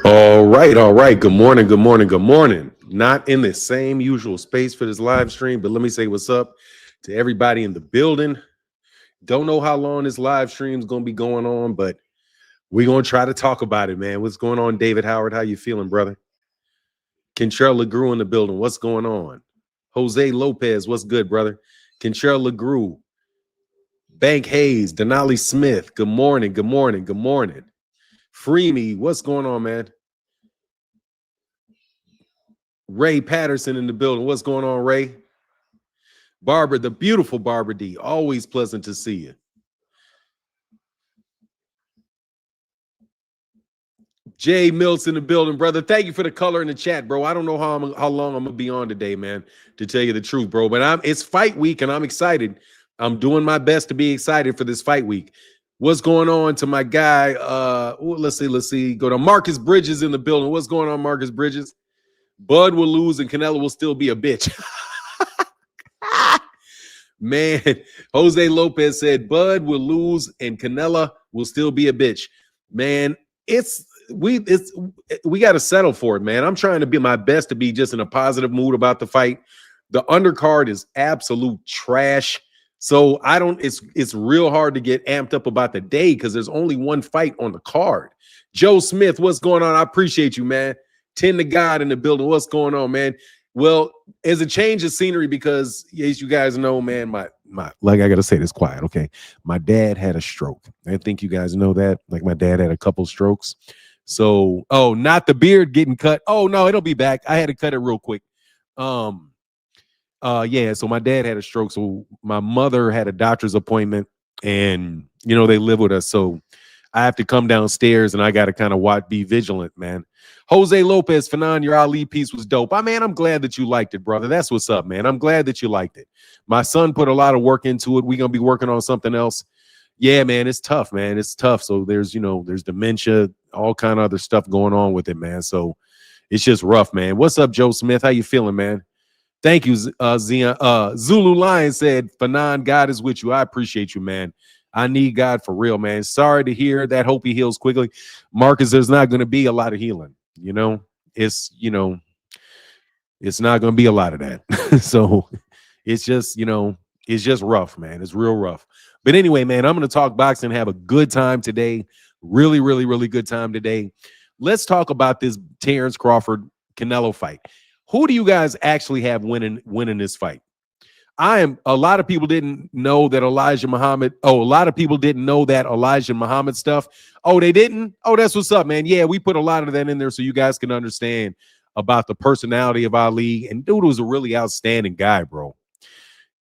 All right, all right. Good morning, good morning, good morning. Not in the same usual space for this live stream, but let me say what's up to everybody in the building. Don't know how long this live stream is going to be going on, but we're going to try to talk about it, man. What's going on, David Howard? How you feeling, brother? Kentrell LeGrew in the building. What's going on? Jose Lopez, what's good, brother? Kentrell LeGrew, Bank Hayes, Denali Smith. Good morning, good morning, good morning. Free me. What's going on, man? Ray Patterson in the building. What's going on, Ray? Barbara, the beautiful Barbara D. Always pleasant to see you. Jay Mills in the building, brother. Thank you for the color in the chat, bro. I don't know how long I'm gonna be on today, man, to tell you the truth, bro. But it's fight week and I'm excited. I'm doing my best to be excited for this fight week. What's going on to my guy? Let's see. Go to Marcus Bridges in the building. What's going on, Marcus Bridges? Bud will lose and Canelo will still be a bitch. Man, Jose Lopez said Bud will lose and Canelo will still be a bitch. Man, we got to settle for it, man. I'm trying to be my best to be just in a positive mood about the fight. The undercard is absolute trash. So it's real hard to get amped up about the day because there's only one fight on the card. Joe Smith, what's going on? I appreciate you, man. 10 to God in the building. What's going on, man? Well, as a change of scenery, because as you guys know, man, my like I gotta say this quiet, okay? My dad had a stroke. I think you guys know that. Like my dad had a couple strokes. So, not the beard getting cut. Oh no, it'll be back. I had to cut it real quick. So my dad had a stroke. So my mother had a doctor's appointment, and they live with us. So I have to come downstairs and I got to kind of be vigilant, man. Jose Lopez, Fanon, your Ali piece was dope. I'm glad that you liked it, brother. That's what's up, man. I'm glad that you liked it. My son put a lot of work into it. We're going to be working on something else. Yeah, man, it's tough, man. It's tough. So there's dementia, all kind of other stuff going on with it, man. So it's just rough, man. What's up, Joe Smith? How you feeling, man? Thank you, Zion. Zulu Lion said, Fanon, God is with you. I appreciate you, man. I need God for real, man. Sorry to hear that. Hope he heals quickly. Marcus, there's not going to be a lot of healing. It's not going to be a lot of that. So it's just rough, man. It's real rough. But anyway, man, I'm going to talk boxing and have a good time today. Really, really, really good time today. Let's talk about this Terence Crawford Canelo fight. Who do you guys actually have winning this fight? A lot of people didn't know that Elijah Muhammad. Oh, a lot of people didn't know that Elijah Muhammad stuff. Oh, they didn't? Oh, that's what's up, man. Yeah, we put a lot of that in there so you guys can understand about the personality of Ali. And dude was a really outstanding guy, bro.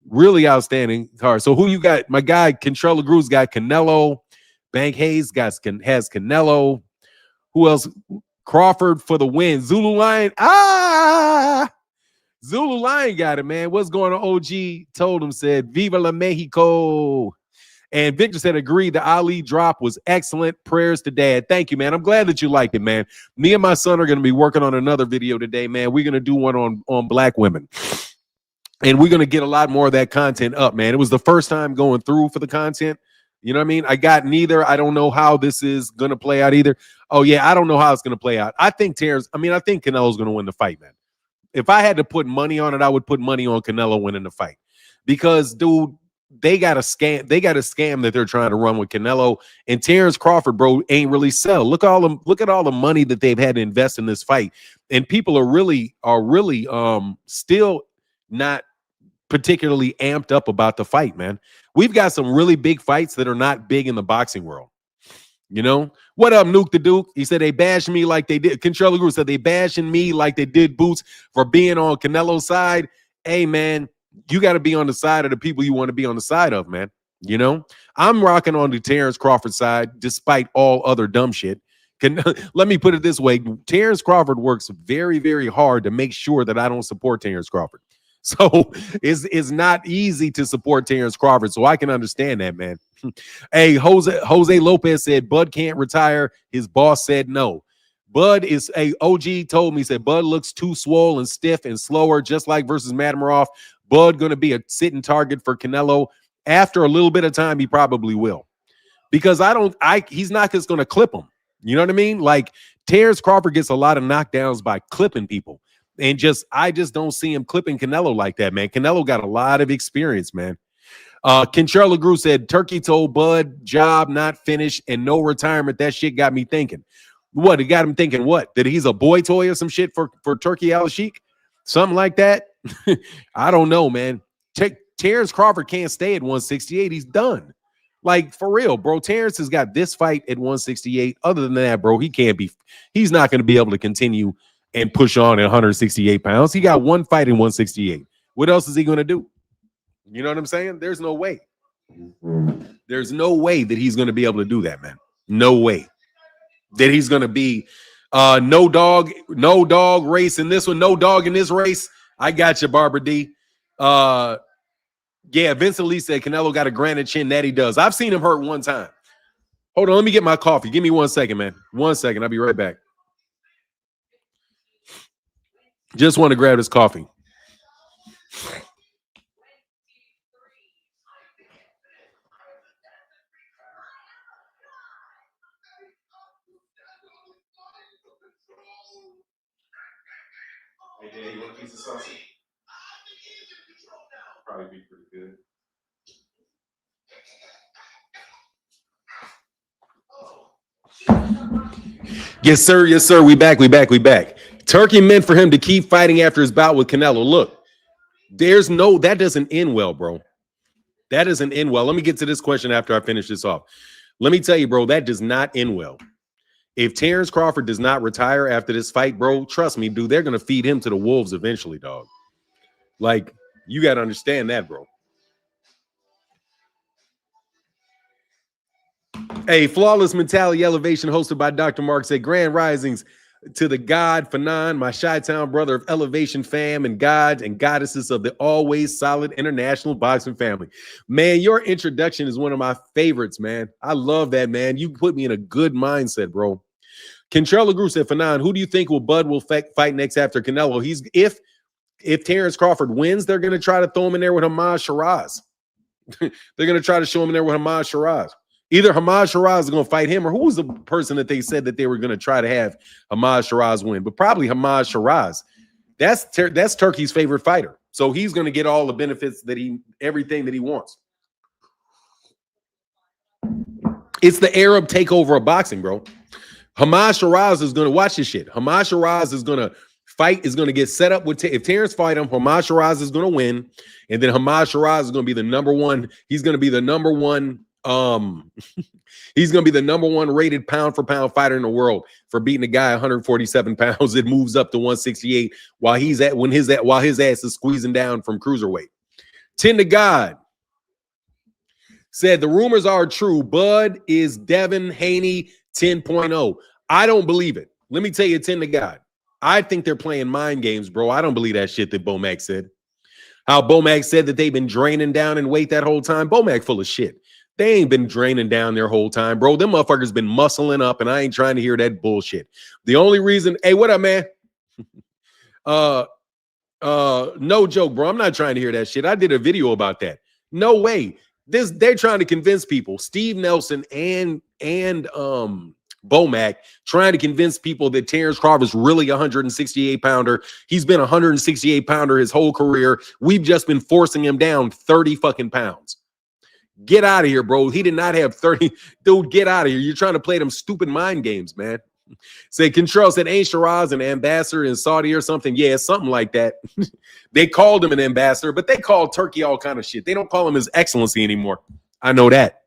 Really outstanding card. So who you got? My guy, Kentrell LeGrew's got Canelo. Bank Hayes has Canelo. Who else? Crawford for the win. Zulu Lion. Zulu Lion got it, man. What's going on? OG told him, said, Viva la Mexico. And Victor said, agreed, the Ali drop was excellent. Prayers to dad. Thank you, man. I'm glad that you liked it, man. Me and my son are going to be working on another video today, man. We're going to do one on black women. And we're going to get a lot more of that content up, man. It was the first time going through for the content. You know what I mean? I got neither. I don't know how this is going to play out either. Oh, yeah, I don't know how it's going to play out. I think Canelo's going to win the fight, man. If I had to put money on it, I would put money on Canelo winning the fight. Because, dude, they got a scam that they're trying to run with Canelo. And Terence Crawford, bro, ain't really sell. Look at all the money that they've had to invest in this fight. And people are really still not particularly amped up about the fight, man. We've got some really big fights that are not big in the boxing world. What up, Nuke the Duke? He said they bashed me like they did. Controller Group said they bashing me like they did Boots for being on Canelo's side. Hey, man, you got to be on the side of the people you want to be on the side of, man. I'm rocking on the Terence Crawford side despite all other dumb shit. Let me put it this way. Terence Crawford works very, very hard to make sure that I don't support Terence Crawford. So it's not easy to support Terence Crawford. So I can understand that, man. Hey, Jose Lopez said Bud can't retire. His boss said no. Bud is OG told me, said Bud looks too swole and stiff and slower, just like versus Madamarov. Bud going to be a sitting target for Canelo. After a little bit of time, he probably will. Because he's not just going to clip him. You know what I mean? Like Terence Crawford gets a lot of knockdowns by clipping people. And I just don't see him clipping Canelo like that, man. Canelo got a lot of experience, man. Kentrell LaGrew said, Turkey told Bud, job not finished and no retirement. That shit got me thinking. What? It got him thinking what? That he's a boy toy or some shit for Turkey Al-Sheikh? Something like that? I don't know, man. Terence Crawford can't stay at 168. He's done. Like, for real, bro. Terence has got this fight at 168. Other than that, bro, he's not going to be able to continue and push on at 168 pounds. He got one fight in 168. What else is he going to do? You know what I'm saying? There's no way. There's no way that he's going to be able to do that, man. No way. That he's going to be no dog race in this one, no dog in this race. I got you, Barbara D. Yeah, Vincent Lee said Canelo got a granite chin. That he does. I've seen him hurt one time. Hold on, let me get my coffee. Give me 1 second, man. 1 second. I'll be right back. Just want to grab this coffee. Hey, Dad, you want a piece of sausage? Probably be pretty good. Yes, sir. Yes, sir. We back. Turkey meant for him to keep fighting after his bout with Canelo. Look, that doesn't end well, bro. That doesn't end well. Let me get to this question after I finish this off. Let me tell you, bro, that does not end well. If Terence Crawford does not retire after this fight, bro, trust me, dude, they're going to feed him to the wolves eventually, dog. Like, you got to understand that, bro. Hey, Flawless Mentality Elevation hosted by Dr. Mark said, Grand Risings to the God, Fanon, my Chi-Town brother of Elevation fam and gods and goddesses of the always solid international boxing family. Man, your introduction is one of my favorites, man. I love that, man. You put me in a good mindset, bro. Kentrell LaGrew said, Fanon, who do you think Bud will fight next after Canelo? If Terence Crawford wins, they're going to try to throw him in there with Hamad Shiraz. They're going to try to show him in there with Hamad Shiraz. Either Hamad Shiraz is going to fight him, or who was the person that they said that they were going to try to have Hamad Shiraz win? But probably Hamad Shiraz. That's Turkey's favorite fighter. So he's going to get all the benefits everything that he wants. It's the Arab takeover of boxing, bro. Hamad Shiraz is going to watch this shit. Hamad Shiraz is going to fight, is going to get set up with, if Terence fight him, Hamad Shiraz is going to win. And then Hamad Shiraz is going to be the number one. He's going to be the number one. He's going to be the number one rated pound for pound fighter in the world for beating a guy 147 pounds. It moves up to 168 while his ass is squeezing down from cruiserweight. 10 to God said the rumors are true. Bud is Devin Haney 10.0. I don't believe it. Let me tell you, 10 to God. I think they're playing mind games, bro. I don't believe that shit that Bomac said. How Bomac said that they've been draining down in weight that whole time. Bomac full of shit. They ain't been draining down their whole time, bro. Them motherfuckers been muscling up, and I ain't trying to hear that bullshit. The only reason, hey, what up, man? No joke, bro. I'm not trying to hear that shit. I did a video about that. No way. They're trying to convince people, Steve Nelson and Bomac, trying to convince people that Terence Crawford is really a 168-pounder. He's been a 168-pounder his whole career. We've just been forcing him down 30 fucking pounds. Get out of here, bro. He did not have 30. Dude, get out of here. You're trying to play them stupid mind games, man. Say, Control said, ain't Shiraz an ambassador in Saudi or something? Yeah, something like that. They called him an ambassador, but they called Turkey all kind of shit. They don't call him His Excellency anymore. I know that.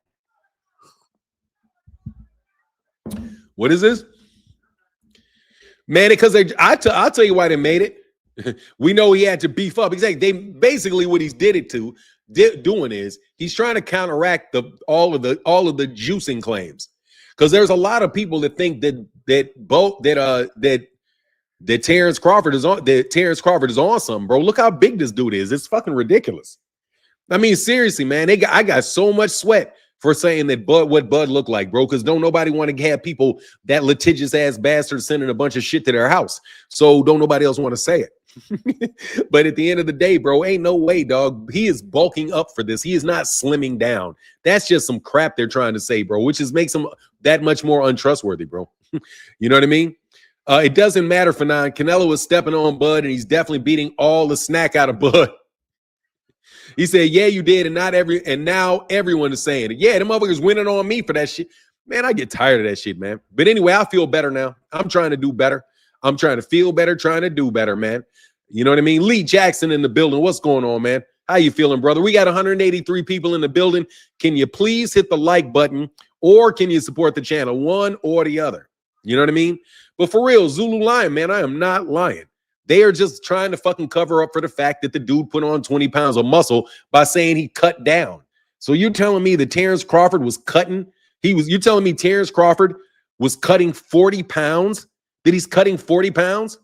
What is this? Man, because I'll tell you why they made it. We know he had to beef up. Exactly. They basically what he's doing is he's trying to counteract all of the juicing claims, because there's a lot of people that think that Terence Crawford is on something, bro. Look how big this dude is. It's fucking ridiculous. I mean, seriously, man. I got so much sweat for saying that what Bud looked like, bro, because don't nobody want to have people, that litigious ass bastard, sending a bunch of shit to their house. So don't nobody else want to say it. But at the end of the day, bro, ain't no way, dog. He is bulking up for this. He is not slimming down. That's just some crap they're trying to say, bro, which makes him that much more untrustworthy, bro. You know what I mean? It doesn't matter for nine. Canelo is stepping on Bud, and he's definitely beating all the snack out of Bud. He said, yeah, you did, and now everyone is saying it. Yeah, the motherfuckers winning on me for that shit. Man, I get tired of that shit, man. But anyway, I feel better now. I'm trying to do better. I'm trying to feel better, trying to do better, man. You know what I mean? Lee Jackson in the building. What's going on, man? How you feeling, brother? We got 183 people in the building. Can you please hit the like button, or can you support the channel? One or the other. You know what I mean? But for real, Zulu Lion, man, I am not lying. They are just trying to fucking cover up for the fact that the dude put on 20 pounds of muscle by saying he cut down. So you're telling me that Terence Crawford was cutting? You're telling me Terence Crawford was cutting 40 pounds? That he's cutting 40 pounds?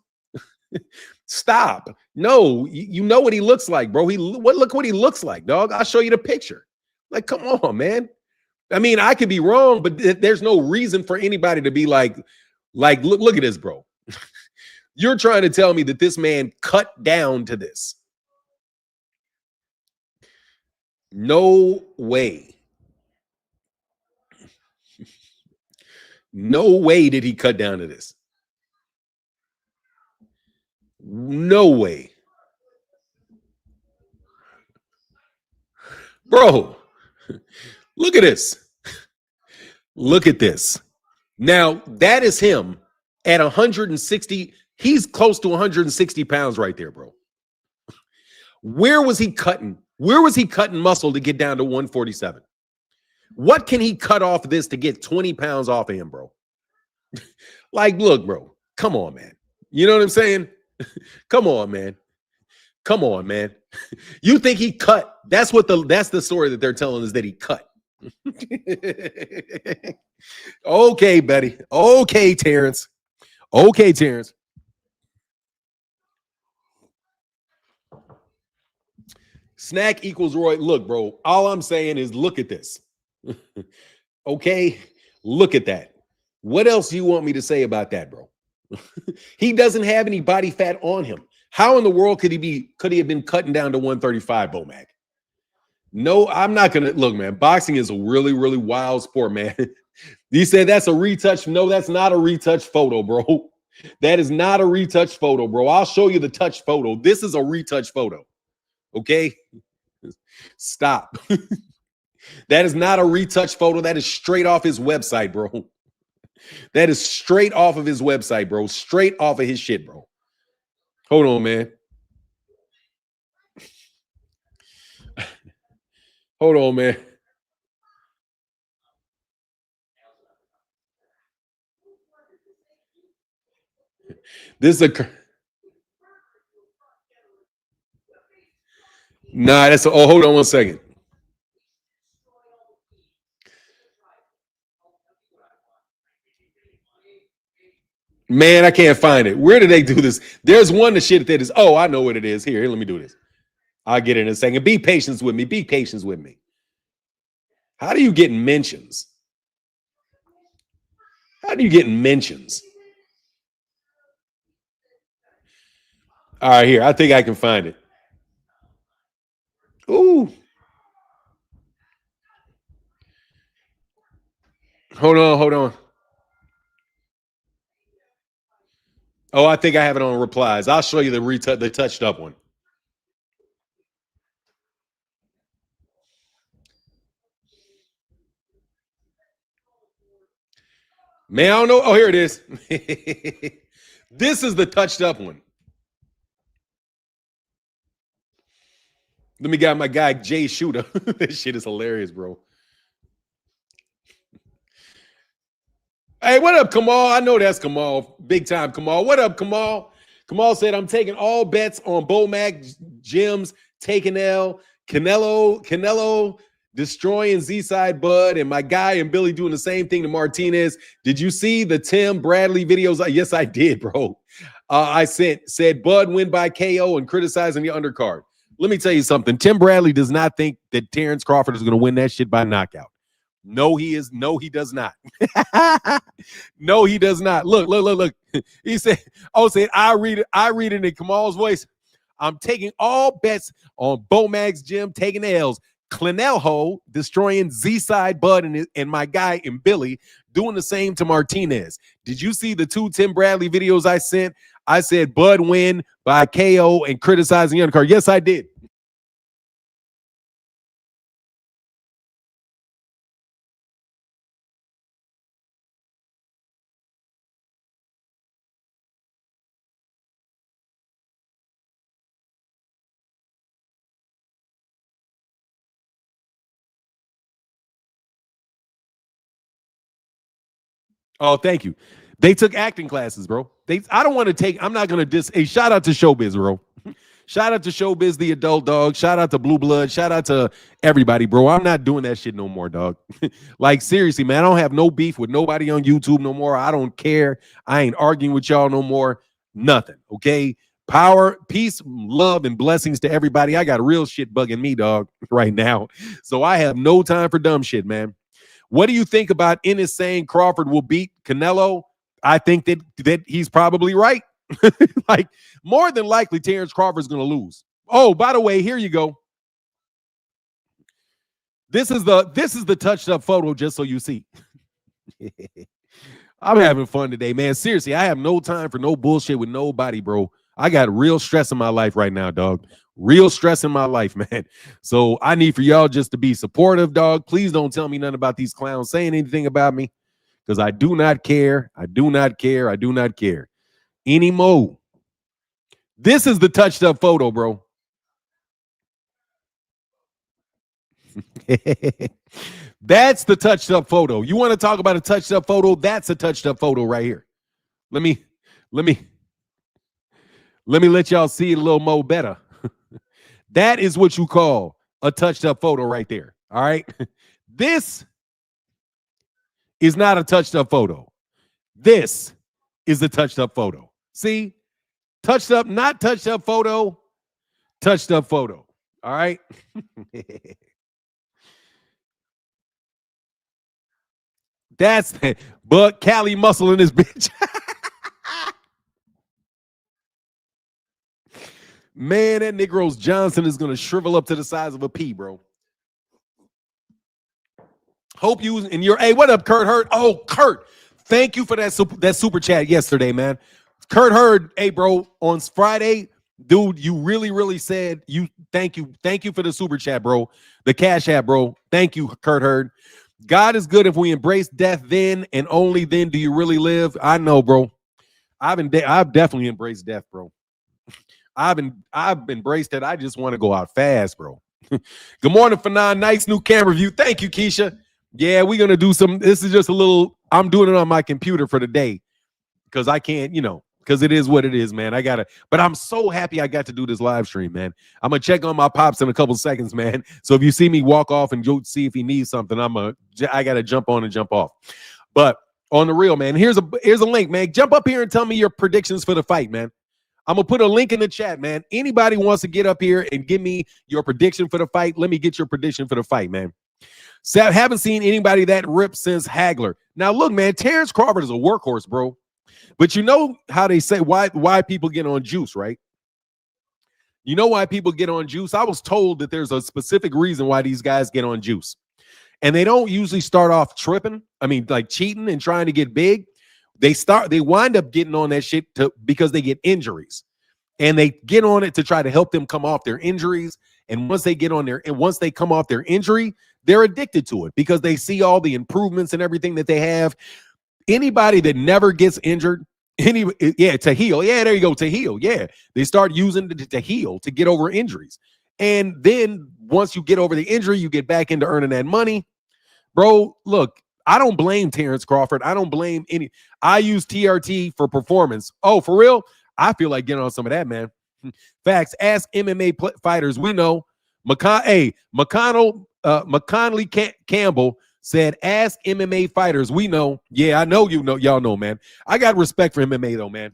Stop. No, you know what he looks like, bro. Look what he looks like, dog. I'll show you the picture. Like, come on, man. I mean, I could be wrong, but there's no reason for anybody to be like, look at this, bro. You're trying to tell me that this man cut down to this. No way. No way did he cut down to this. No way. Bro, look at this. Look at this. Now, that is him at 160. He's close to 160 pounds right there, bro. Where was he cutting? Where was he cutting muscle to get down to 147? What can he cut off this to get 20 pounds off of him, bro? Like, look, bro. Come on, man. You know what I'm saying? Come on, man. Come on, man. You think he cut? That's the story that they're telling is that he cut. Okay, Betty. Okay, Terence. Okay, Terence. Snack equals Roy. Look, bro, all I'm saying is look at this. Okay? Look at that. What else do you want me to say about that, bro? He doesn't have any body fat on him. How in the world could he have been cutting down to 135, Bomac? No, I'm not gonna look, man. Boxing is a really, really wild sport, man. You say that's a retouch. No, that's not a retouch photo, bro. That is not a retouch photo, bro. I'll show you the touch photo. This is a retouch photo. Okay? Stop. That is not a retouch photo. That is straight off his website, bro. That is straight off of his website, bro. Straight off of his shit, bro. Hold on, man. Hold on, man. This is a... Nah, that's... Oh, hold on one second. Man, I can't find it. Where did they do this? There's one the shit that is... Oh, I know what it is. Here, let me do this. I'll get it in a second. Be patient with me. Be patient with me. How do you get mentions? How do you get mentions? All right, here. I think I can find it. Ooh. Hold on, hold on. Oh, I think I have it on replies. I'll show you the touched up one. Man, I don't know. Oh, here it is. This is the touched up one. Let me get my guy, Jay Shooter. This shit is hilarious, bro. Hey, what up, Kamal? I know that's Kamal. Big time Kamal. What up, Kamal? Kamal said, I'm taking all bets on Bomac, Jim's taking L, Canelo destroying Z-Side Bud, and my guy and Billy doing the same thing to Martinez. Did you see the Tim Bradley videos? Yes, I did, bro. I said Bud win by KO and criticizing the undercard. Let me tell you something. Tim Bradley does not think that Terence Crawford is going to win that shit by knockout. No, he is. No, he does not. No, he does not. Look. He said, I read it in Kamal's voice. I'm taking all bets on Bomag's gym, taking L's. Clinelho destroying Z-Side Bud and my guy and Billy doing the same to Martinez. Did you see the 2 Tim Bradley videos I sent? I said Bud win by KO and criticizing the undercard. Yes, I did. Oh, thank you. They took acting classes, bro. I don't want to take. I'm not gonna dis. Hey, shout out to Showbiz, bro. Shout out to Showbiz, the adult dog. Shout out to Blue Blood. Shout out to everybody, bro. I'm not doing that shit no more, dog. Like, seriously, man, I don't have no beef with nobody on YouTube no more. I don't care. I ain't arguing with y'all no more. Nothing, okay? Power, peace, love, and blessings to everybody. I got real shit bugging me, dog, right now. So I have no time for dumb shit, man. What do you think about Ennis saying Crawford will beat Canelo? I think that he's probably right. Like, more than likely, Terence Crawford's going to lose. Oh, by the way, here you go. This is the touched up photo, just so you see. I'm having fun today, man. Seriously, I have no time for no bullshit with nobody, bro. I got real stress in my life right now, dog. Real stress in my life, man. So I need for y'all just to be supportive, dog. Please don't tell me nothing about these clowns saying anything about me, because I do not care. I do not care. I do not care anymore. This is the touched up photo, bro. That's the touched up photo. You want to talk about a touched up photo? That's a touched up photo right here. Let me let y'all see it a little more better. That is what you call a touched up photo right there. All right. This is not a touched up photo. This is a touched up photo. See? Touched up, not touched up photo, touched up photo. All right. That's but Cali muscle in this bitch. Man, that Negro's Johnson is gonna shrivel up to the size of a pea, bro. Hope you and your hey, what up, Kurt Hurd? Oh, Kurt, thank you for that super chat yesterday, man. Kurt Hurd, hey, bro, on Friday, dude, you really said thank you for the super chat, bro. The Cash App, bro. Thank you, Kurt Hurd. God is good if we embrace death then and only then do you really live. I know, bro. I've definitely embraced death, bro. I've embraced it. I just want to go out fast, bro. Good morning, Fanon. Nice new camera view. Thank you, Keisha. Yeah, we're gonna do some. This is just a little. I'm doing it on my computer for the day because I can't, because it is what it is, man. But I'm so happy I got to do this live stream, man. I'm gonna check on my pops in a couple seconds, man. So if you see me walk off and go see if he needs something, I gotta jump on and jump off. But on the real, man, here's a link, man. Jump up here and tell me your predictions for the fight, man. I'm gonna put a link in the chat, man. Anybody wants to get up here and give me your prediction for the fight? Let me get your prediction for the fight, man. So I haven't seen anybody that ripped since Hagler. Now, look, man, Terence Crawford is a workhorse, bro. But you know how they say why people get on juice, right? You know why people get on juice? I was told that there's a specific reason why these guys get on juice. And they don't usually start off tripping. I mean, like cheating and trying to get big. They wind up getting on that shit because they get injuries. And they get on it to try to help them come off their injuries. And once they come off their injury, they're addicted to it because they see all the improvements and everything that they have. Anybody that never gets injured, to heal. Yeah, there you go, to heal. Yeah, they start using it to heal, to get over injuries. And then once you get over the injury, you get back into earning that money. Bro, look, I don't blame Terence Crawford. I don't blame any. I use TRT for performance. Oh, for real? I feel like getting on some of that, man. Facts. Ask MMA fighters. We know. McConnelly Campbell said, ask MMA fighters. We know. Yeah, I know y'all know, man. I got respect for MMA, though, man.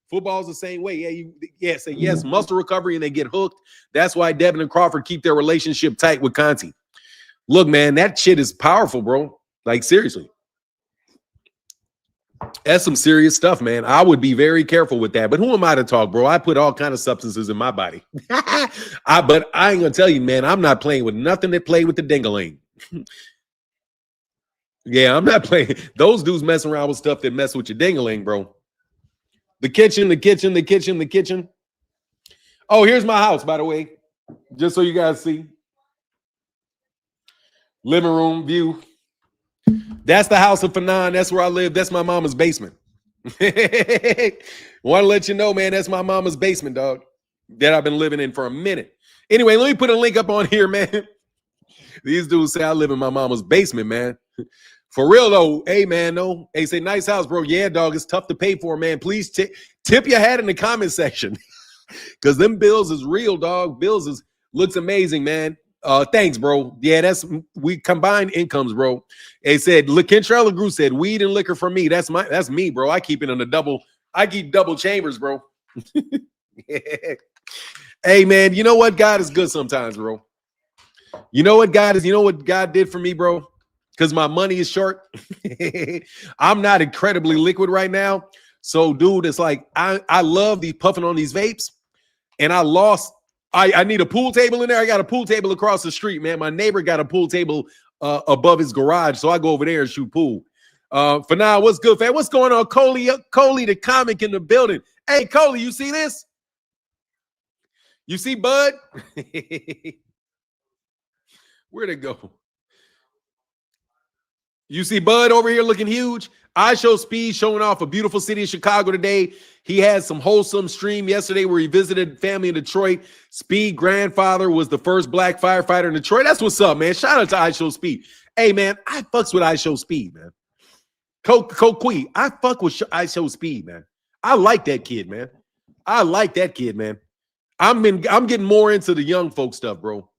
Football's the same way. Yeah, say yes, muscle recovery, and they get hooked. That's why Devin and Crawford keep their relationship tight with Conti. Look, man, that shit is powerful, bro. Like, seriously. That's some serious stuff, man. I would be very careful with that. But who am I to talk, bro? I put all kind of substances in my body. But I ain't gonna tell you, man. I'm not playing with nothing that play with the dingaling. Yeah, I'm not playing. Those dudes messing around with stuff that mess with your dingaling, bro. The kitchen, the kitchen, the kitchen, the kitchen. Oh, here's my house, by the way, just so you guys see. Living room view. That's the house of Fanon. That's where I live. That's my mama's basement. Want to let you know, man, that's my mama's basement, dog, that I've been living in for a minute. Anyway, let me put a link up on here, man. These dudes say I live in my mama's basement, man. For real, though. Hey, man, no. Hey, say, nice house, bro. Yeah, dog, it's tough to pay for, man. Please tip your hat in the comment section. Because them bills is real, dog. Looks amazing, man. Thanks, bro. Yeah, we combine incomes, bro. They said, look, Kentrell LaGru said, weed and liquor for me. That's me, bro. I keep it on I keep double chambers, bro. Yeah. Hey, man, you know what? God is good sometimes, bro. You know what God did for me, bro? Because my money is short. I'm not incredibly liquid right now. So, dude, it's like I love these puffing on these vapes, and I need a pool table in there. I got a pool table across the street, man. My neighbor got a pool table above his garage, so I go over there and shoot pool. For now, what's good, fam? What's going on, Coley? Coley, the comic in the building. Hey, Coley, you see this? You see Bud? Where'd it go? You see Bud over here looking huge? I Show Speed showing off a beautiful city of Chicago today. He had some wholesome stream yesterday where he visited family in Detroit. Speed grandfather was the first black firefighter in Detroit. That's what's up, man. Shout out to I Show Speed. Hey, man, I fucks with I Show Speed, man. Coquee, I fuck with I Show Speed, man. I like that kid, man. I'm getting more into the young folk stuff, bro.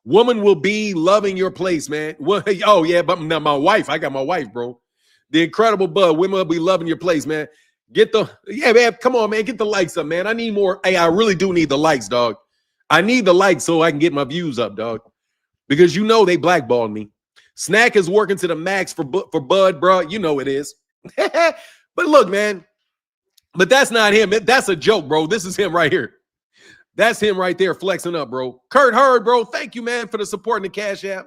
Woman will be loving your place, man. Oh, yeah, but now my wife. I got my wife, bro. The incredible Bud. Women will be loving your place, man. Man, come on, man. Get the likes up, man. I need more. Hey, I really do need the likes, dog. I need the likes so I can get my views up, dog. Because you know they blackballed me. Snack is working to the max for Bud, bro. You know it is. But look, man. But that's not him. That's a joke, bro. This is him right here. That's him right there flexing up, bro. Kurt Hurd, bro. Thank you, man, for the support in the Cash App.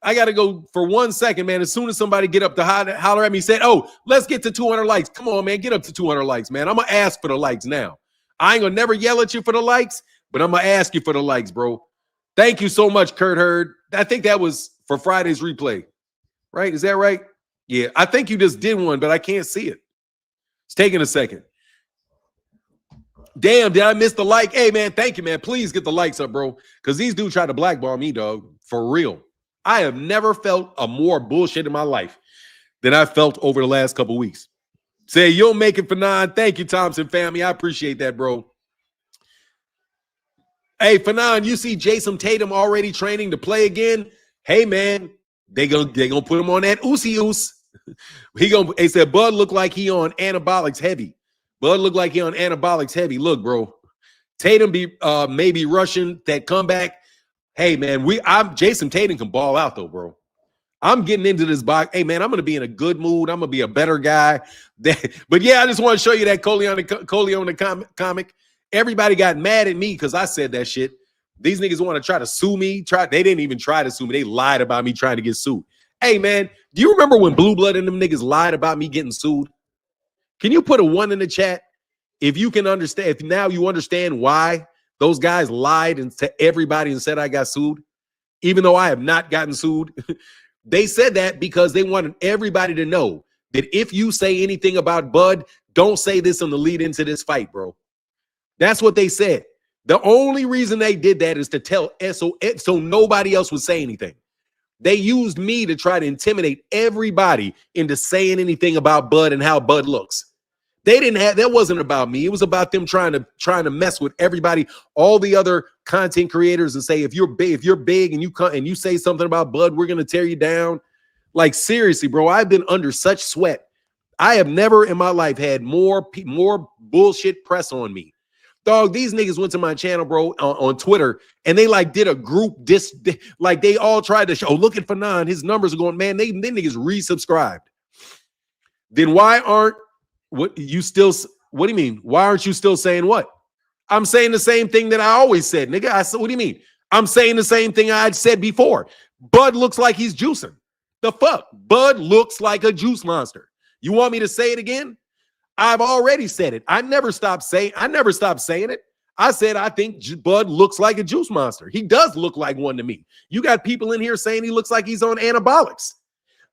I got to go for 1 second, man. As soon as somebody get up to holler at me, said, oh, let's get to 200 likes. Come on, man. Get up to 200 likes, man. I'm going to ask for the likes now. I ain't going to never yell at you for the likes, but I'm going to ask you for the likes, bro. Thank you so much, Kurt Hurd. I think that was for Friday's replay, right? Is that right? Yeah, I think you just did one, but I can't see it. It's taking a second. Damn, did I miss the like? Hey, man, thank you, man. Please get the likes up, bro, because these dudes try to blackball me, dog, for real. I have never felt a more bullshit in my life than I felt over the last couple weeks. Say, you'll make it for 9. Thank you, Thompson family. I appreciate that, bro. Hey, Fanon, you see Jason Tatum already training to play again? Hey, man, they gonna put him on that oos. They said Bud looked like he on anabolics heavy. Look, bro, Tatum maybe rushing that comeback. Hey, man, Jason Tatum can ball out though, bro. I'm getting into this box. Hey, man, I'm going to be in a good mood. I'm going to be a better guy. But yeah, I just want to show you that Coleon comic. Everybody got mad at me because I said that shit. These niggas want to try to sue me. They didn't even try to sue me. They lied about me trying to get sued. Hey, man, do you remember when Blue Blood and them niggas lied about me getting sued? Can you put a 1 in the chat if you can understand? If now you understand why those guys lied to everybody and said I got sued, even though I have not gotten sued. They said that because they wanted everybody to know that if you say anything about Bud, don't say this on the lead into this fight, bro. That's what they said. The only reason they did that is to tell so nobody else would say anything. They used me to try to intimidate everybody into saying anything about Bud and how Bud looks. That wasn't about me. It was about them trying to mess with everybody, all the other content creators, and say if you're big and you say something about Bud, we're gonna tear you down. Like seriously, bro, I've been under such sweat. I have never in my life had more bullshit press on me. Dog, these niggas went to my channel, bro, on Twitter, and they like did a group like they all tried to show. Look at Fanon, his numbers are going, man. They niggas resubscribed. Then why aren't what you still? What do you mean? Why aren't you still saying what? I'm saying the same thing that I always said, nigga. I said, what do you mean? I'm saying the same thing I'd said before. Bud looks like he's juicing. The fuck? Bud looks like a juice monster. You want me to say it again? I've already said it. I never stopped saying it. I said I think Bud looks like a juice monster. He does look like one to me. You got people in here saying he looks like he's on anabolics.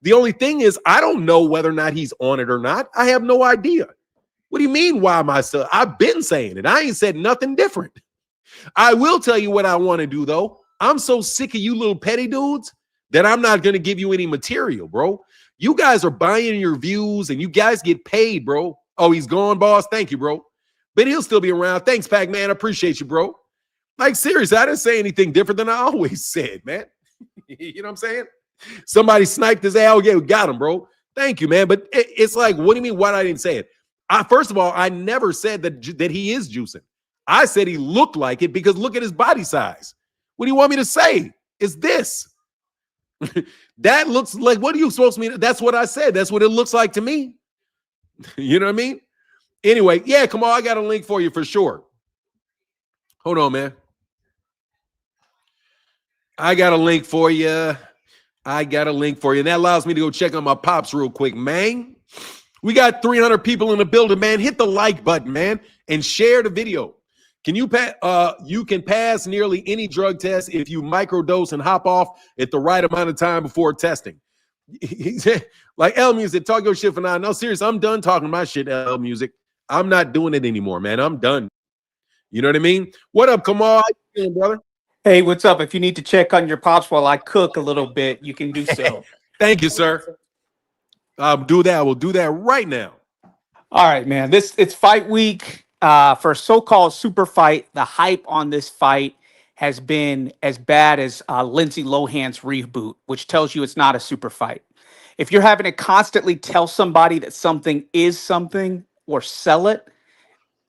The only thing is, I don't know whether or not he's on it or not. I have no idea. What do you mean, why am I still? I've been saying it. I ain't said nothing different. I will tell you what I want to do, though. I'm so sick of you little petty dudes that I'm not going to give you any material, bro. You guys are buying your views and you guys get paid, bro. Oh, he's gone, boss. Thank you, bro. But he'll still be around. Thanks, Pac-Man. I appreciate you, bro. Like, seriously, I didn't say anything different than I always said, man. You know what I'm saying? Somebody sniped his ass. Oh, yeah, we got him, bro. Thank you, man. But it's like, what do you mean why I didn't say it? First of all, I never said that he is juicing. I said he looked like it because look at his body size. What do you want me to say? It's this. That looks like, what are you supposed to mean? That's what I said. That's what it looks like to me. You know what I mean? Anyway, yeah, come on. I got a link for you for sure. Hold on, man. I got a link for you. And that allows me to go check on my pops real quick, man. We got 300 people in the building, man. Hit the like button, man, and share the video. You can pass nearly any drug test if you microdose and hop off at the right amount of time before testing. He said, like L Music, talk your shit for now. No, serious, I'm done talking my shit, L Music. I'm not doing it anymore, man. I'm done. You know what I mean? What up, Kamal? How you doing, brother? Hey, what's up? If you need to check on your pops while I cook a little bit, you can do so. Thank you, sir. Do that. We'll do that right now. All right, man. It's fight week for a so-called super fight. The hype on this fight has been as bad as Lindsay Lohan's reboot, which tells you it's not a super fight. If you're having to constantly tell somebody that something is something or sell it,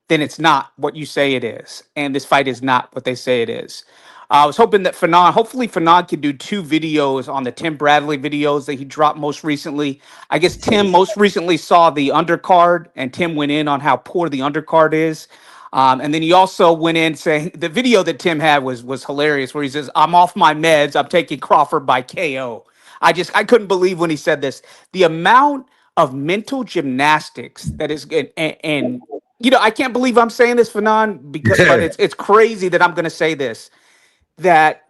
then it's not what you say it is. And this fight is not what they say it is. I was hoping that hopefully Fanon could do 2 videos on the Tim Bradley videos that he dropped most recently. I guess Tim most recently saw the undercard, and Tim went in on how poor the undercard is. And then he also went in saying the video that Tim had was hilarious, where he says, "I'm off my meds. I'm taking Crawford by KO." I couldn't believe when he said this. The amount of mental gymnastics that is, and you know, I can't believe I'm saying this, Fanon, because but it's crazy that I'm going to say this. That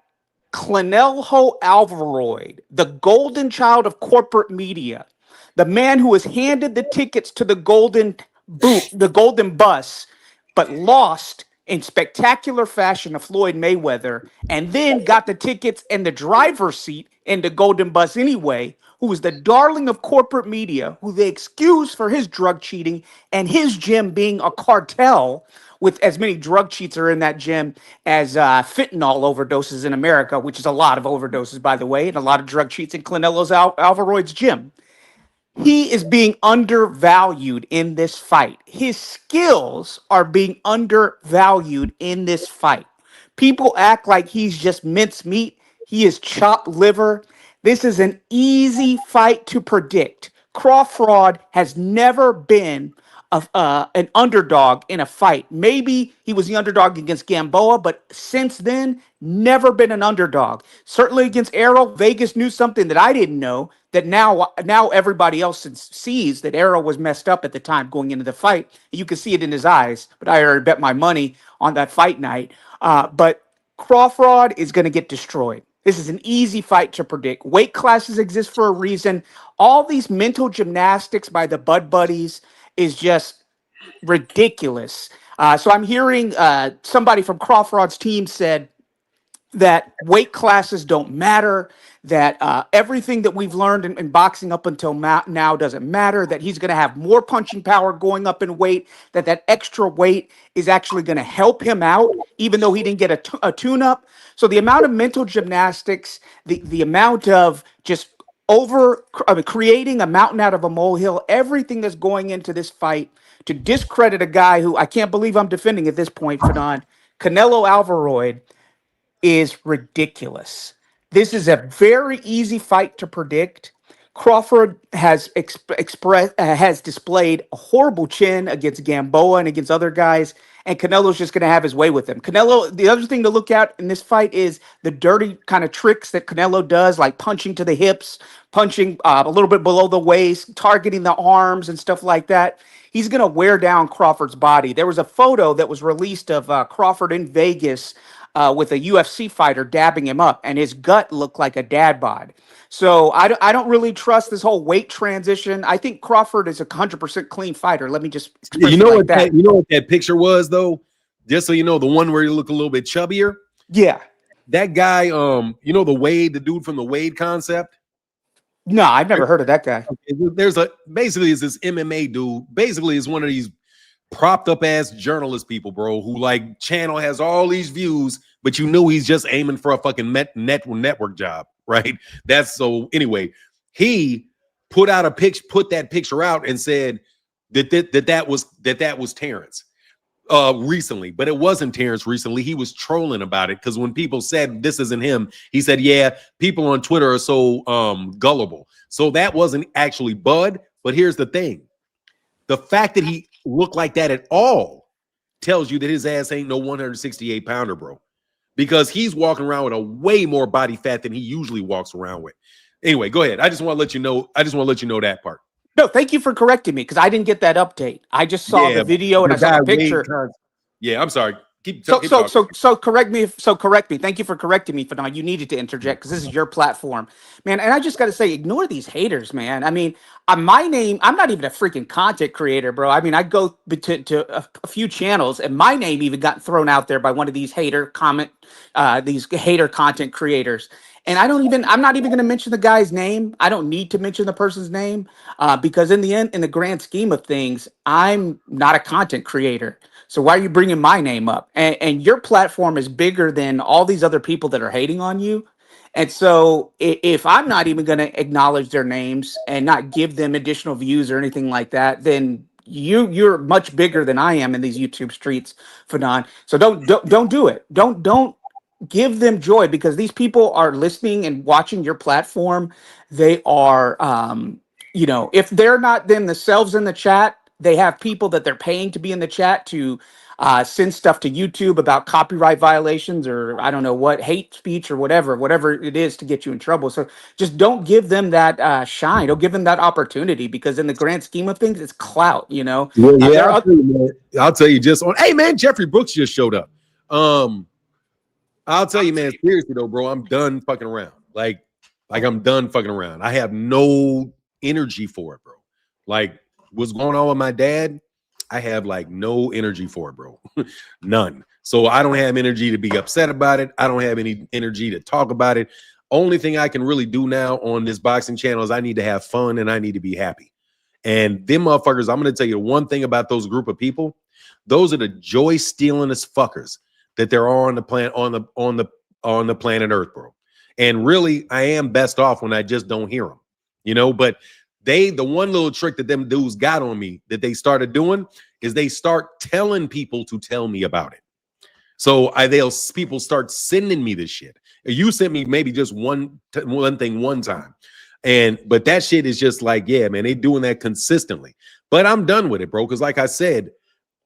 Clanelho Alvaroid, the golden child of corporate media, the man who was handed the tickets to the golden bus, but lost in spectacular fashion to Floyd Mayweather, and then got the tickets and the driver's seat in the golden bus anyway, who was the darling of corporate media, who they excuse for his drug cheating and his gym being a cartel, with as many drug cheats are in that gym as fentanyl overdoses in America, which is a lot of overdoses, by the way, and a lot of drug cheats in Clanelo's Alvaroid's gym. He is being undervalued in this fight. His skills are being undervalued in this fight. People act like he's just mincemeat. He is chopped liver. This is an easy fight to predict. Crawford has never been an underdog in a fight. Maybe he was the underdog against Gamboa, but since then, never been an underdog. Certainly against Errol, Vegas knew something that I didn't know, that now everybody else sees, that Errol was messed up at the time going into the fight. You can see it in his eyes, but I already bet my money on that fight night. But Crawford is going to get destroyed. This is an easy fight to predict. Weight classes exist for a reason. All these mental gymnastics by the Bud Buddies is just ridiculous. So I'm hearing somebody from Crawford's team said that weight classes don't matter, that everything that we've learned in boxing up until now doesn't matter, that he's going to have more punching power going up in weight, that extra weight is actually going to help him out, even though he didn't get a tune-up. So the amount of mental gymnastics, the amount of just creating a mountain out of a molehill, everything that's going into this fight to discredit a guy who I can't believe I'm defending at this point, Fanon, Canelo Alvaroid, is ridiculous. This is a very easy fight to predict. Crawford has has displayed a horrible chin against Gamboa and against other guys, and Canelo's just going to have his way with him. Canelo. The other thing to look at in this fight is the dirty kind of tricks that Canelo does, like punching to the hips, punching a little bit below the waist, targeting the arms and stuff like that. He's going to wear down Crawford's body. There was a photo that was released of Crawford in Vegas with a UFC fighter dabbing him up, and his gut looked like a dad bod. So I don't really trust this whole weight transition. I think Crawford is a 100% clean fighter. Let me just express You know it like what that. you know what that picture was though? Just so you know, the one where you look a little bit chubbier. Yeah. That guy, you know, the dude from the Wade concept. No, I've never heard of that guy. There's basically is this MMA dude. Basically, is one of these propped up ass journalist people, bro, who like channel has all these views, but you know he's just aiming for a fucking network job, right? That's so anyway. He put that picture out and said that was Terence recently, but it wasn't Terence recently. He was trolling about it because when people said this isn't him, he said, yeah, people on Twitter are so gullible. So that wasn't actually Bud. But here's the thing: the fact that he looked like that at all tells you that his ass ain't no 168 pounder, bro, because he's walking around with a way more body fat than he usually walks around with. Anyway, go ahead. I just want to let you know that part. No, thank you for correcting me because I didn't get that update. I just saw the video and I saw the picture. Yeah, I'm sorry. So correct me. Correct me. Thank you for correcting me. For now, you needed to interject because this is your platform, man. And I just got to say, ignore these haters, man. I mean, my name. I'm not even a freaking content creator, bro. I mean, I go to a few channels, and my name even got thrown out there by one of these these hater content creators. And I'm not even going to mention the guy's name. I don't need to mention the person's name because in the end, in the grand scheme of things, I'm not a content creator. So why are you bringing my name up? And your platform is bigger than all these other people that are hating on you. And so if I'm not even going to acknowledge their names and not give them additional views or anything like that, then you're much bigger than I am in these YouTube streets, Fanon. So don't do it. Don't give them joy because these people are listening and watching your platform. They are, if they're not them themselves in the chat, they have people that they're paying to be in the chat to send stuff to YouTube about copyright violations or I don't know what, hate speech or whatever it is to get you in trouble. So just don't give them that shine. Don't give them that opportunity because in the grand scheme of things, it's clout, Well, yeah, I'll tell you just on. Hey, man, Jeffrey Brooks just showed up. I'll tell you, man, seriously though, bro, I'm done fucking around. Like I'm done fucking around. I have no energy for it, bro. Like what's going on with my dad, I have like no energy for it, bro. None. So I don't have energy to be upset about it. I don't have any energy to talk about it. Only thing I can really do now on this boxing channel is I need to have fun and I need to be happy. And them motherfuckers, I'm going to tell you one thing about those group of people. Those are the joy stealingest fuckers that there are on the planet on the planet Earth, bro. And really, I am best off when I just don't hear them, But the one little trick that them dudes got on me that they started doing is they start telling people to tell me about it. So people start sending me this shit. You sent me maybe just one thing one time, but that shit is just like, yeah, man, they doing that consistently. But I'm done with it, bro. Because like I said,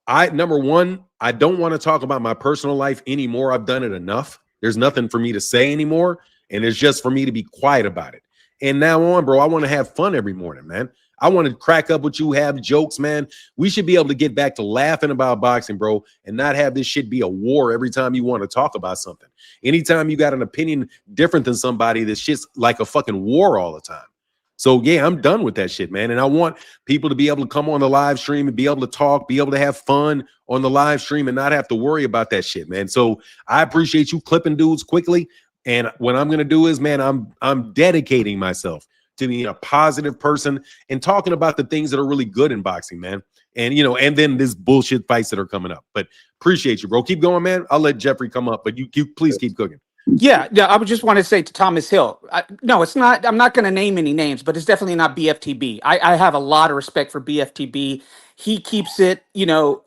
number one, I don't want to talk about my personal life anymore. I've done it enough. There's nothing for me to say anymore. And it's just for me to be quiet about it. And now on, bro, I want to have fun every morning, man. I want to crack up with you, have jokes, man. We should be able to get back to laughing about boxing, bro, and not have this shit be a war every time you want to talk about something. Anytime you got an opinion different than somebody, this shit's like a fucking war all the time. So, yeah, I'm done with that shit, man. And I want people to be able to come on the live stream and be able to talk, be able to have fun on the live stream and not have to worry about that shit, man. So I appreciate you clipping dudes quickly. And what I'm going to do is, man, I'm dedicating myself to being a positive person and talking about the things that are really good in boxing, man. And, and then this bullshit fights that are coming up. But appreciate you, bro. Keep going, man. I'll let Jeffrey come up, but you please keep cooking. Yeah, yeah. I would just want to say to Thomas Hill, no, it's not. I'm not going to name any names, but it's definitely not BFTB. I have a lot of respect for BFTB. He keeps it,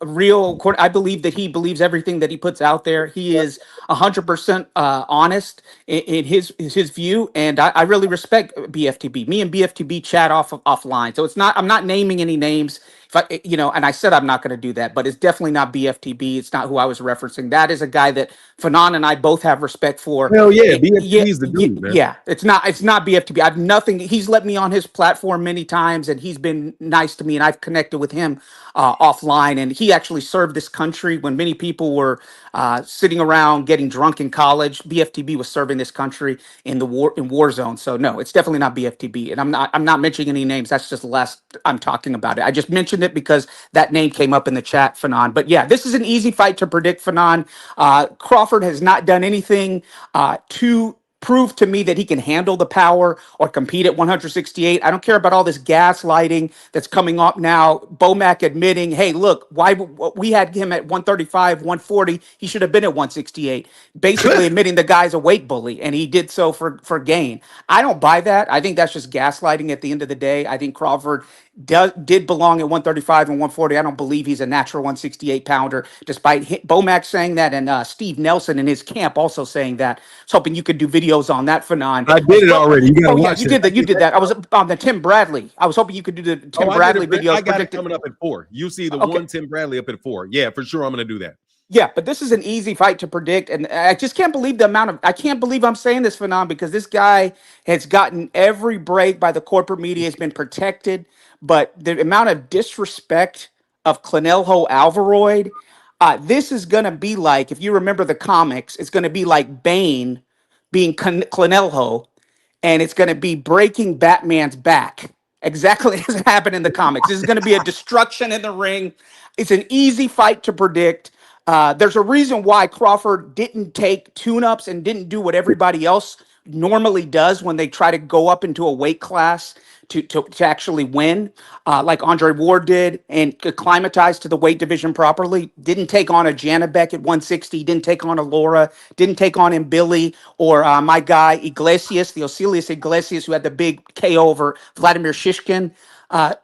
real. I believe that he believes everything that he puts out there. He is 100% honest in his view, and I really respect BFTB. Me and BFTB chat offline, so it's not. I'm not naming any names. If I, and I said I'm not going to do that, but it's definitely not BFTB. It's not who I was referencing. That is a guy that Fanon and I both have respect for. Hell yeah, Yeah, BFT's the yeah, dude, man. yeah. It's not BFTB. I've nothing. He's let me on his platform many times, and he's been nice to me, and I've connected with him offline. And he actually served this country when many people were sitting around getting drunk in college. BFTB was serving this country in the war zone. So no, it's definitely not BFTB. And I'm not mentioning any names. That's just the last I'm talking about it. I just mentioned it because that name came up in the chat, Fanon. But yeah, this is an easy fight to predict, Fanon. Crawford has not done anything to prove to me that he can handle the power or compete at 168. I don't care about all this gaslighting that's coming up now. Bomac admitting, hey, look, why we had him at 135, 140. He should have been at 168. Basically admitting the guy's a weight bully, and he did so for gain. I don't buy that. I think that's just gaslighting at the end of the day. I think Crawford did belong at 135 and 140. I don't believe he's a natural 168 pounder, despite Bomac saying that, and Steve Nelson in his camp also saying that. I was hoping you could do videos on that, Fanon. I did it already. You gotta Oh yeah, watch you it. did that. You did that. I was on the Tim Bradley. I was hoping you could do the Tim I did Bradley it. videos. I got predicted. it coming up at 4. You see the Okay. one Tim Bradley up at 4. Yeah, for sure. I'm gonna do that. Yeah, but this is an easy fight to predict, and I just can't believe the amount of. I can't believe I'm saying this, Fanon, because this guy has gotten every break by the corporate media. Has been protected, but the amount of disrespect of Clonelho Alvaroid, this is going to be like, if you remember the comics, it's going to be like Bane being Clonelho, and it's going to be breaking Batman's back. Exactly as happened in the comics. This is going to be a destruction in the ring. It's an easy fight to predict. There's a reason why Crawford didn't take tune-ups and didn't do what everybody else normally does when they try to go up into a weight class to actually win, like Andre Ward did, and acclimatize to the weight division properly. Didn't take on a Janabek at 160, didn't take on a Laura, didn't take on Billy or my guy Iglesias, the Osilius Iglesias, who had the big KO over Vladimir Shishkin.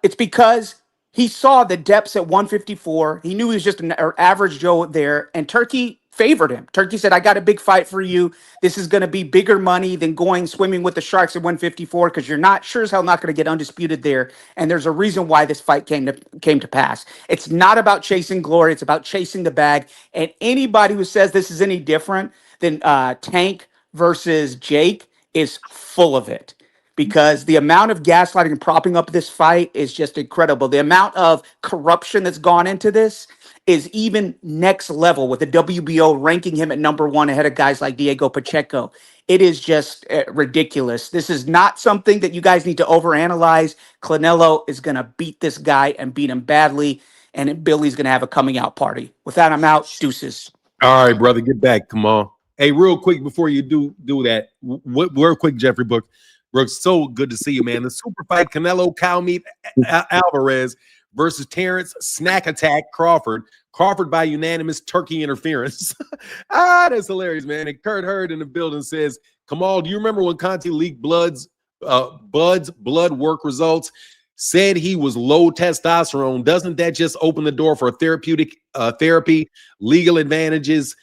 It's because he saw the depths at 154. He knew he was just an average Joe there, and Turkey favored him. Turkey said, I got a big fight for you. This is going to be bigger money than going swimming with the Sharks at 154 because you're not sure as hell not going to get undisputed there. And there's a reason why this fight came to pass. It's not about chasing glory. It's about chasing the bag. And anybody who says this is any different than Tank versus Jake is full of it, because the amount of gaslighting and propping up this fight is just incredible. The amount of corruption that's gone into this is even next level, with the WBO ranking him at #1 ahead of guys like Diego Pacheco. It is just ridiculous. This is not something that you guys need to overanalyze. Canelo is going to beat this guy and beat him badly, and Billy's going to have a coming out party. With that, I'm out. Deuces. All right, brother, get back. Come on. Hey, real quick before you do that, real quick, Jeffrey Brooks, so good to see you, man. The super fight, Canelo Cowmeat Alvarez versus Terence Snack Attack Crawford. Crawford by unanimous turkey interference. That's hilarious, man. And Kurt Hurd in the building says, Kamal, do you remember when Conti leaked Bud's blood work results? Said he was low testosterone. Doesn't that just open the door for therapeutic therapy, legal advantages?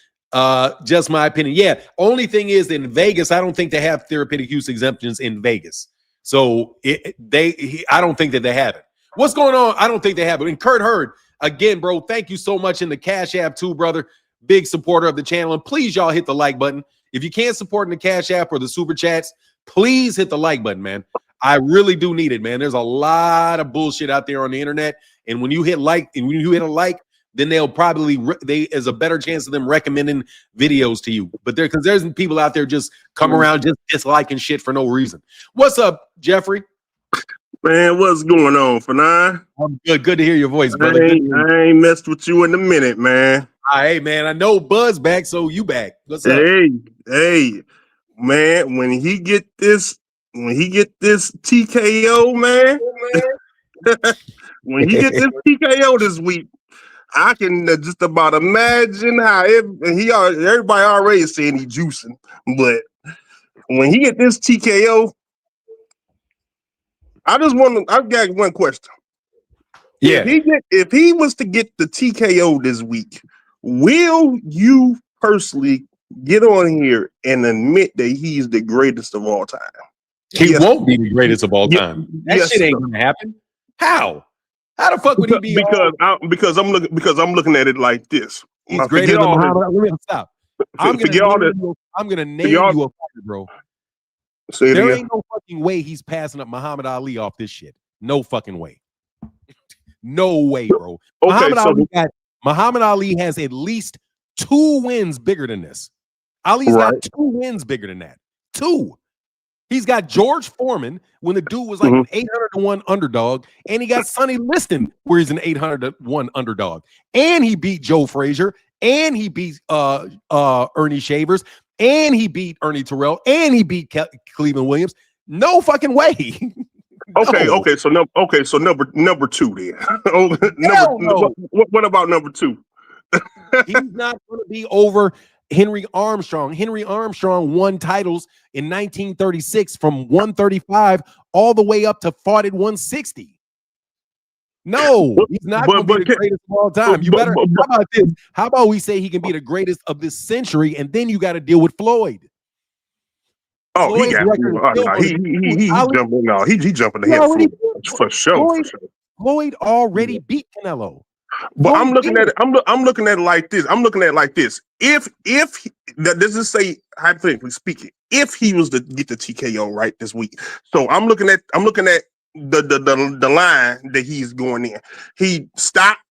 Just my opinion. Yeah. Only thing is, in Vegas, I don't think they have therapeutic use exemptions in Vegas. So I don't think that they have it. What's going on? I don't think they have it. And Kurt Hurd, again, bro, thank you so much in the Cash App too, brother. Big supporter of the channel. And please, y'all, hit the like button. If you can't support in the Cash App or the Super Chats, please hit the like button, man. I really do need it, man. There's a lot of bullshit out there on the internet. And when you hit like, and when you hit a like, then they'll probably, there's a better chance of them recommending videos to you. But because there's people out there just come around just disliking shit for no reason. What's up, Jeffrey? Man, what's going on, Fanon? I'm good. Good to hear your voice, brother. I ain't messed with you in a minute, man. Hey, man, I know Buzz back, so you back. What's up? Hey, man, when he get this TKO, man, when he get this TKO this week, I can just about imagine how everybody already saying he juicing, but when he get this TKO, I've got one question. Yeah. If he was to get the TKO this week, will you personally get on here and admit that he's the greatest of all time? He won't be the greatest of all time. That shit ain't gonna happen. How? How the fuck would he be? Because I'm looking at it like this. He's greater than Muhammad. Let me stop. I'm gonna name you a fighter, bro. There ain't no fucking way he's passing up Muhammad Ali off this shit. No fucking way. No way, bro. Muhammad Ali has at least 2 wins bigger than this. Ali's got 2 wins bigger than that. 2. He's got George Foreman when the dude was like an 800-1 underdog, and he got Sonny Liston where he's an 800-1 underdog, and he beat Joe Frazier, and he beat Ernie Shavers, and he beat Ernie Terrell, and he beat Cleveland Williams. No fucking way. Okay. So number 2 then. What about number 2? He's not going to be over Henry Armstrong. Henry Armstrong won titles in 1936 from 135 all the way up to fought at 160. No, he's not going to be the greatest of all time. You better. How about this? How about we say he can be the greatest of this century, and then you got to deal with Floyd. Oh, he jumping the head for sure. Floyd already beat Canelo. But I'm looking at it. I'm looking at it like this. If this is say hypothetically speaking, if he was to get the TKO right this week, so I'm looking at the line that he's going in. He stopped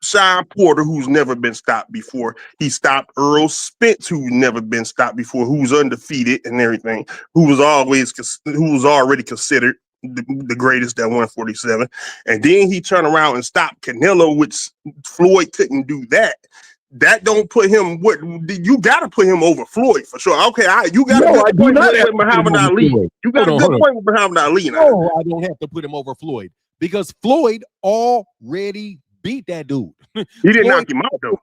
Sean Porter, who's never been stopped before. He stopped Earl Spence, who's never been stopped before, who's undefeated and everything, who was already considered the greatest at 147. And then he turned around and stopped Canelo, which Floyd couldn't do that. That don't put him you gotta put him over Floyd for sure. Okay, you got a good point with Muhammad Ali. You got a good point with Muhammad Ali now. No, I don't have to put him over Floyd because Floyd already beat that dude. He didn't knock him out though.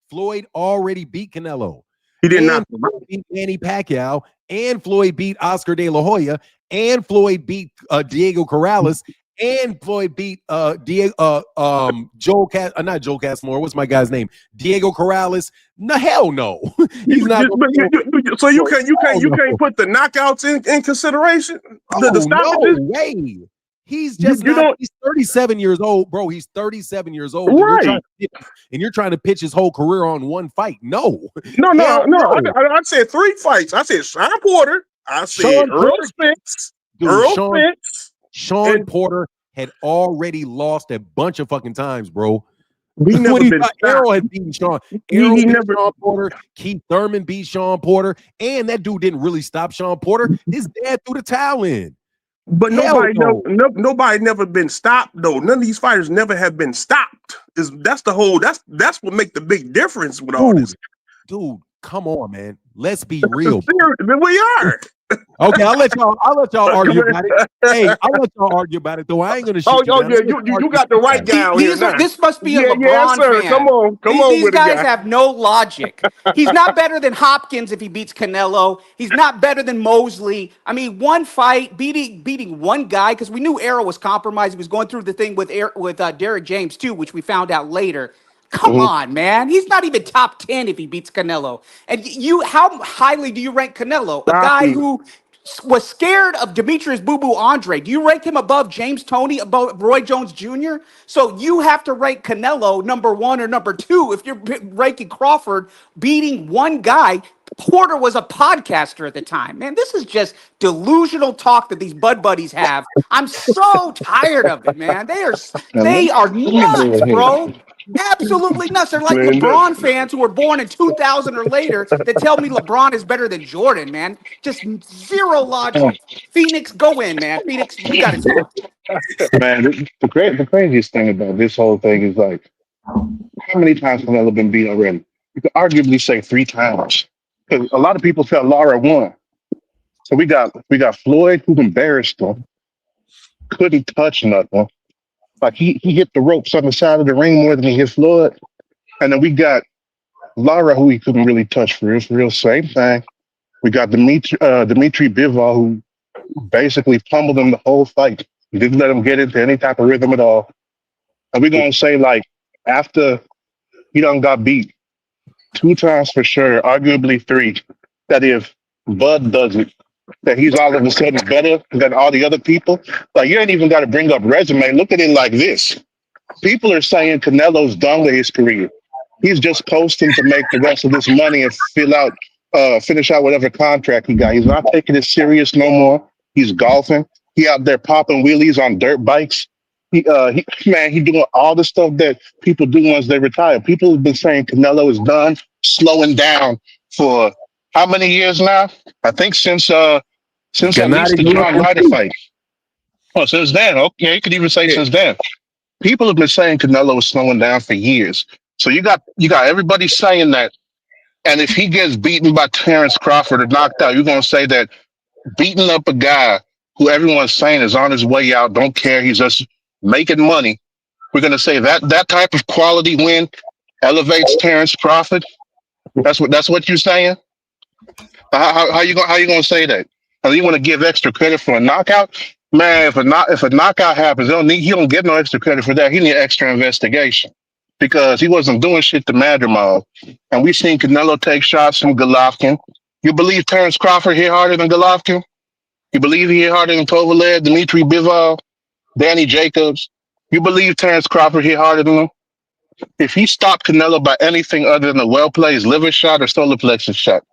Floyd already beat Canelo. He didn't knock him out. Beat Manny Pacquiao, and Floyd beat Oscar De La Hoya, and Floyd beat Diego Corrales, and Floyd beat not Joe Casamore. What's my guy's name? Diego Corrales. No, hell no. He's not. So you can't put the knockouts in consideration. No way. He's just he's 37 years old, bro. He's 37 years old. Right. And you're trying to pitch his whole career on one fight. No. I said 3 fights. I said Sean Porter. I said Earl Spence. Sean Porter had already lost a bunch of fucking times, bro. Errol had beaten Sean. Errol beat Sean Porter. Keith Thurman beat Sean Porter. And that dude didn't really stop Sean Porter. His dad threw the towel in. But nobody never been stopped though. None of these fighters never have been stopped. That's what make the big difference with all this. Dude, come on, man. Let's be real. We are. Okay, I'll let y'all argue about it. Hey, I'll let y'all argue about it though. I ain't gonna shoot you got the right guy out here. This must be a LeBron fan. Come on. These guys have no logic. He's not better than Hopkins if he beats Canelo. He's not better than Mosley. I mean, one fight beating one guy because we knew Errol was compromised. He was going through the thing with Derek James too, which we found out later. Come on, man. He's not even top 10 if he beats Canelo. And how highly do you rank Canelo? A guy who was scared of Demetrius Boo Boo Andre. Do you rank him above James Toney, above Roy Jones Jr.? So you have to rank Canelo number 1 or number 2 if you're ranking Crawford beating one guy. Porter was a podcaster at the time. Man, this is just delusional talk that these bud buddies have. I'm so tired of it, man. They are nuts, bro. Absolutely nuts. They're like LeBron fans who were born in 2000 or later that tell me LeBron is better than Jordan, man. Just zero logic. Phoenix, go in, man. Phoenix, you got it. Man, the craziest thing about this whole thing is like, how many times has Canelo been beat already? You could arguably say 3 times. Because a lot of people felt Lara won. So we got Floyd who embarrassed him, couldn't touch nothing. Like he hit the ropes on the side of the ring more than he hit Floyd. And then we got Lara, who he couldn't really touch for real. Same thing. We got Dimitri Bivol, who basically pummeled him the whole fight. He didn't let him get into any type of rhythm at all. And we're gonna say like after he done got beat 2 times for sure, arguably 3, that if Bud does it, that he's all of a sudden better than all the other people. Like you ain't even got to bring up resume. Look at it like this. People are saying Canelo's done with his career. He's just posting to make the rest of this money and finish out whatever contract he got. He's not taking it serious no more. He's golfing. He out there popping wheelies on dirt bikes. He doing all the stuff that people do once they retire. People have been saying Canelo is done, slowing down for how many years now? I think since at least the John Ryder fight. Oh, since then. Okay, you could even say since then. People have been saying Canelo is slowing down for years. So you got everybody saying that. And if he gets beaten by Terence Crawford or knocked out, you're gonna say that beating up a guy who everyone's saying is on his way out, don't care, he's just making money. We're gonna say that type of quality win elevates Terence Crawford. That's what you're saying. How you gonna say that? And you want to give extra credit for a knockout? Man, if a knockout happens, he don't get no extra credit for that. He need extra investigation because he wasn't doing shit to Madrimov. And we seen Canelo take shots from Golovkin. You believe Terence Crawford hit harder than Golovkin? You believe he hit harder than Kovalev, Dmitry Bivol, Danny Jacobs? You believe Terence Crawford hit harder than him? If he stopped Canelo by anything other than a well-placed liver shot or solar plexus shot,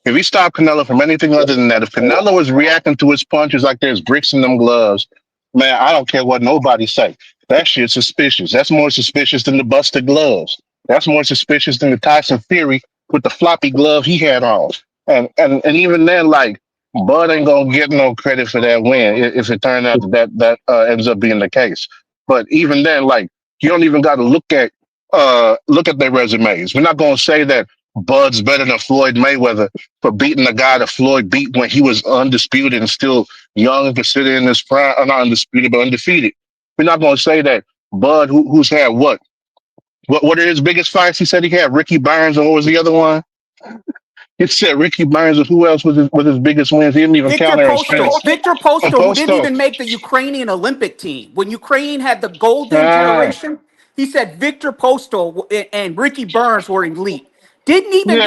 if he stopped Canelo from anything other than that, if Canelo was reacting to his punches like there's bricks in them gloves, man, I don't care what nobody say. That shit's suspicious. That's more suspicious than the busted gloves. That's more suspicious than the Tyson Fury with the floppy glove he had on. And even then, like, Bud ain't gonna get no credit for that win if it turned out that ends up being the case. But even then, like, you don't even got to look at their resumes. We're not gonna say that Bud's better than Floyd Mayweather for beating the guy that Floyd beat when he was undisputed and still young and considered in his prime, not undisputed but undefeated. We're not gonna say that Bud, who's had what are his biggest fights? He said he had Ricky Burns, and what was the other one? He said Ricky Burns, and who else was his biggest wins? He didn't even count Errol Spence. Victor Postal, who didn't even make the Ukrainian Olympic team. When Ukraine had the golden generation, he said Victor Postal and Ricky Burns were elite. Didn't even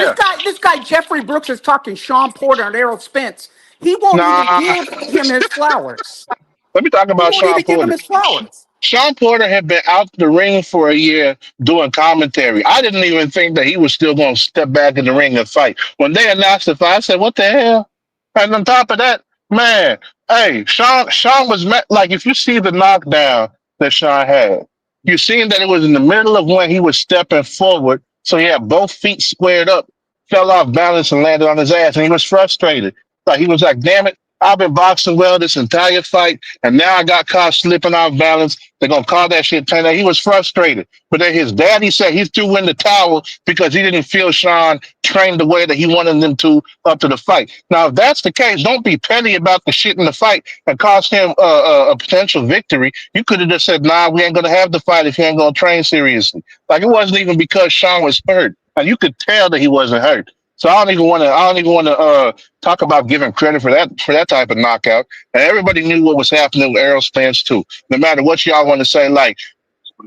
this guy Jeffrey Brooks is talking Sean Porter and Errol Spence. He won't even give him his flowers. Let me talk about Sean Porter. Give him his flowers. Sean Porter had been out the ring for a year doing commentary. I didn't even think that he was still going to step back in the ring and fight. When they announced the fight, I said, "What the hell?" And on top of that, man, hey, Sean was like, if you see the knockdown that Sean had, you seen that it was in the middle of when he was stepping forward, so he had both feet squared up, fell off balance and landed on his ass, and he was frustrated. Like he was like, "Damn it. I've been boxing well this entire fight, and now I got caught slipping off balance. They're going to call that shit 10." He was frustrated. But then his daddy said he threw in the towel because he didn't feel Sean trained the way that he wanted them to up to the fight. Now, if that's the case, don't be petty about the shit in the fight and cost him a potential victory. You could have just said, "Nah, we ain't going to have the fight if he ain't going to train seriously." Like, it wasn't even because Sean was hurt. And you could tell that he wasn't hurt. So I don't even want to talk about giving credit for that type of knockout. And everybody knew what was happening with Errol Spence too. No matter what y'all want to say, like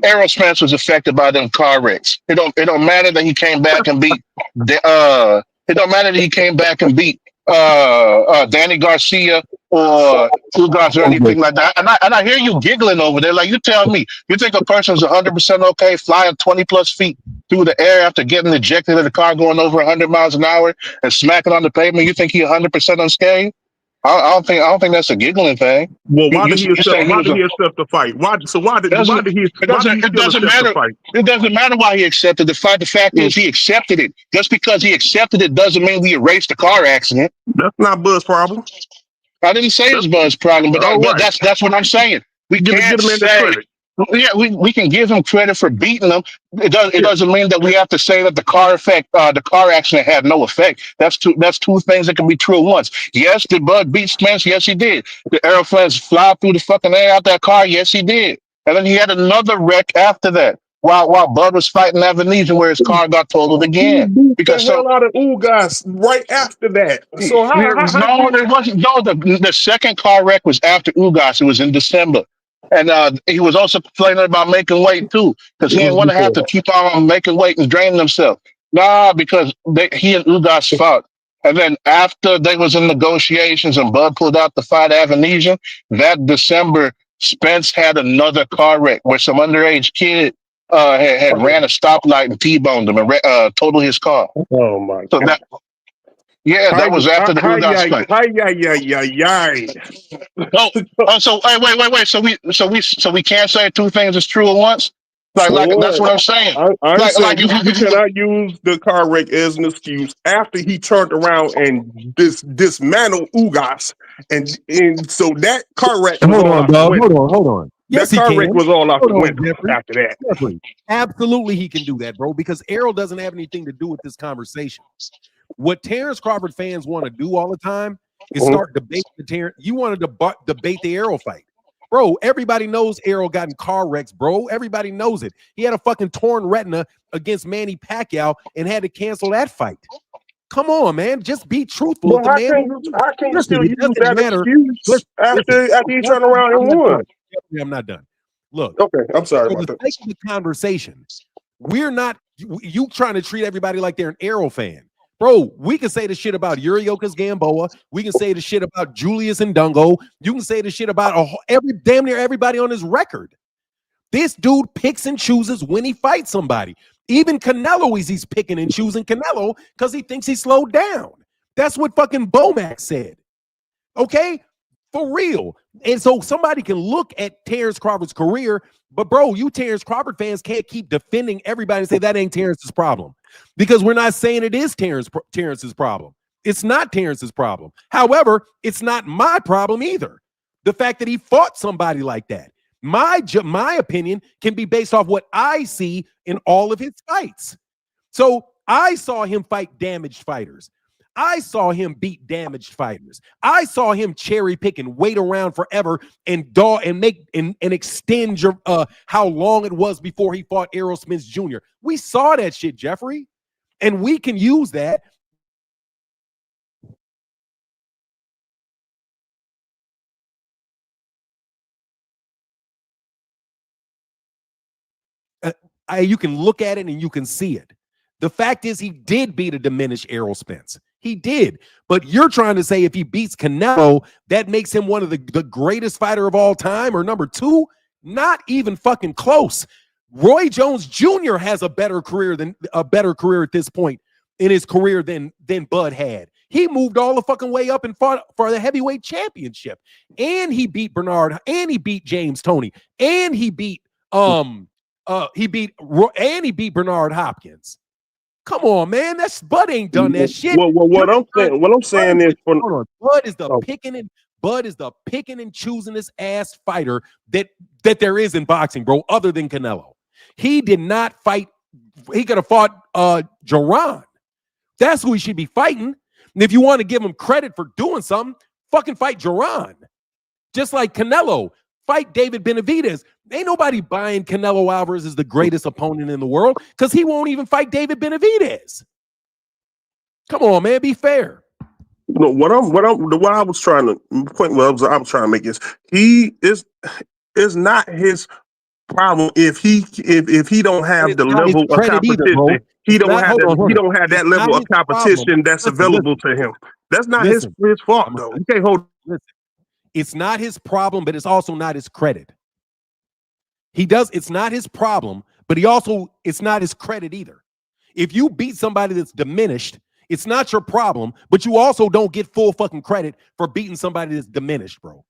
Errol Spence was affected by them car wrecks. It don't matter that he came back and beat. It don't matter that he came back and beat Danny Garcia or Ugas or anything like that. And I hear you giggling over there. Like, you tell me, you think a person's 100% okay flying 20 plus feet through the air after getting ejected in the car going over 100 miles an hour and smacking on the pavement? You think he 100% unscathed? I don't think that's a giggling thing. Well, why did he accept the fight? Why did he accept the fight? It doesn't matter why he accepted the fight. The fact is he accepted it. Just because he accepted it doesn't mean we erased the car accident. That's not Bud's problem. I didn't say it's Bud's problem, but that's what I'm saying. We can't say. Yeah, we can give him credit for beating them. It doesn't mean that we have to say that the car accident had no effect. That's two things that can be true at once. Yes, did Bud beat Spence? Yes, he did. Did Errol Spence fly through the fucking air out that car? Yes, he did. And then he had another wreck after that. while Bud was fighting Avenesian, where his car got totaled He again. beat the Because hell out of Ugas right after that. So no, it wasn't. No, the second car wreck was after Ugas. It was in December, and he was also complaining about making weight too, because he didn't want to have to keep on making weight and draining himself. Nah, because he and Ugas fought, and then after they was in negotiations and Bud pulled out the fight Avenesian, that December Spence had another car wreck where some underage kid had ran a stoplight and T-boned him and totaled his car. Oh my So God. that was after the Ugas fight. So wait. So we can't say two things is true at once. Like that's what I'm saying. I'm saying you you cannot use the car wreck as an excuse after he turned around and dismantled Ugas, and so that car wreck was Hold all on, out the dog. window. Hold on. Yes, That car wreck was all out the window Jeffrey. after that. Jeffrey. Absolutely, he can do that, bro, because Errol doesn't have anything to do with this conversation. What Terence Crawford fans want to do all the time is start debating the Terence. You wanted to debate the Errol fight. Bro, everybody knows Errol got in car wrecks, bro. Everybody knows it. He had a fucking torn retina against Manny Pacquiao and had to cancel that fight. Come on, man. Just be truthful. Well, how can you still use that excuse after he turned around and won? I'm not done. Look. Okay, I'm sorry for about the that. sake of the conversation, we're not you trying to treat everybody like they're an Errol fan. Bro, we can say the shit about Yuriokas Gamboa. We can say the shit about Julius and Dungo. You can say the shit about damn near everybody on his record. This dude picks and chooses when he fights somebody. Even Canelo he's picking and choosing Canelo because he thinks he slowed down. That's what fucking Bomac said. Okay? For real. And so somebody can look at Terence Crawford's career, but bro, you Terence Crawford fans can't keep defending everybody and say that ain't Terrence's problem, because we're not saying it is Terrence's problem. It's not Terrence's problem. However, it's not my problem either. The fact that he fought somebody like that. My opinion can be based off what I see in all of his fights. So I saw him fight damaged fighters. I saw him beat damaged fighters. I saw him cherry pick and wait around forever and extend your how long it was before he fought Errol Spence Jr. We saw that shit, Jeffrey, and we can use that. You can look at it and you can see it. The fact is, he did beat a diminished Errol Spence. He did. But you're trying to say if he beats Canelo, that makes him one of the greatest fighter of all time, or number two? Not even fucking close. Roy Jones Jr. has a better career at this point in his career than Bud had. He moved all the fucking way up and fought for the heavyweight championship. And he beat Bernard, and he beat James Toney, and he beat Bernard Hopkins. Come on, man. Bud ain't done that shit. Well, what I'm saying is, Bud is the picking and choosing this ass fighter that there is in boxing, bro, other than Canelo. He did not fight. He could have fought Jaron. That's who he should be fighting. And if you want to give him credit for doing something, fucking fight Jaron. Just like Canelo, fight David Benavidez. Ain't nobody buying Canelo Alvarez as the greatest opponent in the world because he won't even fight David Benavidez. Come on, man, be fair. No, what I was trying to point. Well, I was trying to make is not his problem if he don't have the level of competition. He don't have that level of competition that's available to him. That's not his fault, though. You can't hold. It's not his problem, but it's also not his credit. It's not his problem, but it's not his credit either. If you beat somebody that's diminished, it's not your problem, but you also don't get full fucking credit for beating somebody that's diminished, bro.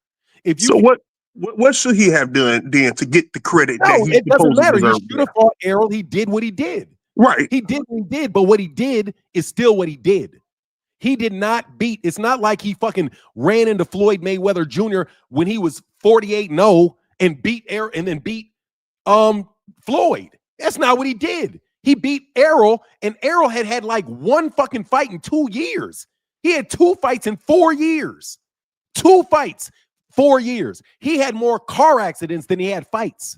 What should he have done then to get the credit? It doesn't matter. He should have fought Errol. He did what he did. Right. He did what he did, but what he did is still what he did. He did not beat. It's not like he fucking ran into Floyd Mayweather Jr. when he was 48-0 and beat Floyd. That's not what he did. He beat Errol, and Errol had like one fucking fight in 2 years. He had 2 fights in 4 years. 2 fights, 4 years. He had more car accidents than he had fights.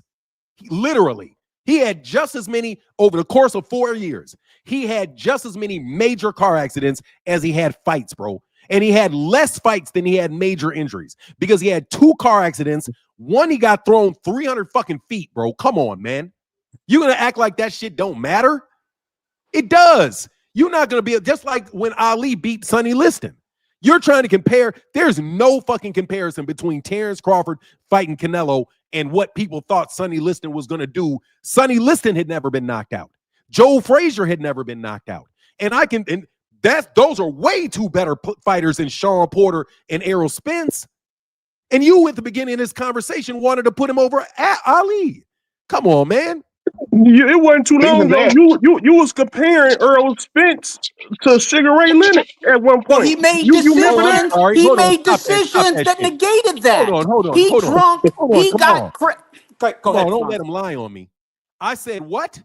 Literally. He had just as many over the course of 4 years. He had just as many major car accidents as he had fights, bro. And he had less fights than he had major injuries because he had 2 car accidents. One, he got thrown 300 fucking feet, bro. Come on, man. You gonna act like that shit don't matter? It does. You're not gonna be just like when Ali beat Sonny Liston. You're trying to compare. There's no fucking comparison between Terence Crawford fighting Canelo and what people thought Sonny Liston was gonna do. Sonny Liston had never been knocked out. Joe Frazier had never been knocked out. And those are way too better fighters than Sean Porter and Errol Spence. And you, at the beginning of this conversation, wanted to put him over at Ali. Come on, man. It wasn't too long ago. You was comparing Earl Spence to Sugar Ray Leonard at one point. Well, he made decisions. He made decisions that negated that. Hold on. He drunk. He got. Go ahead. Don't let him lie on me. I said what?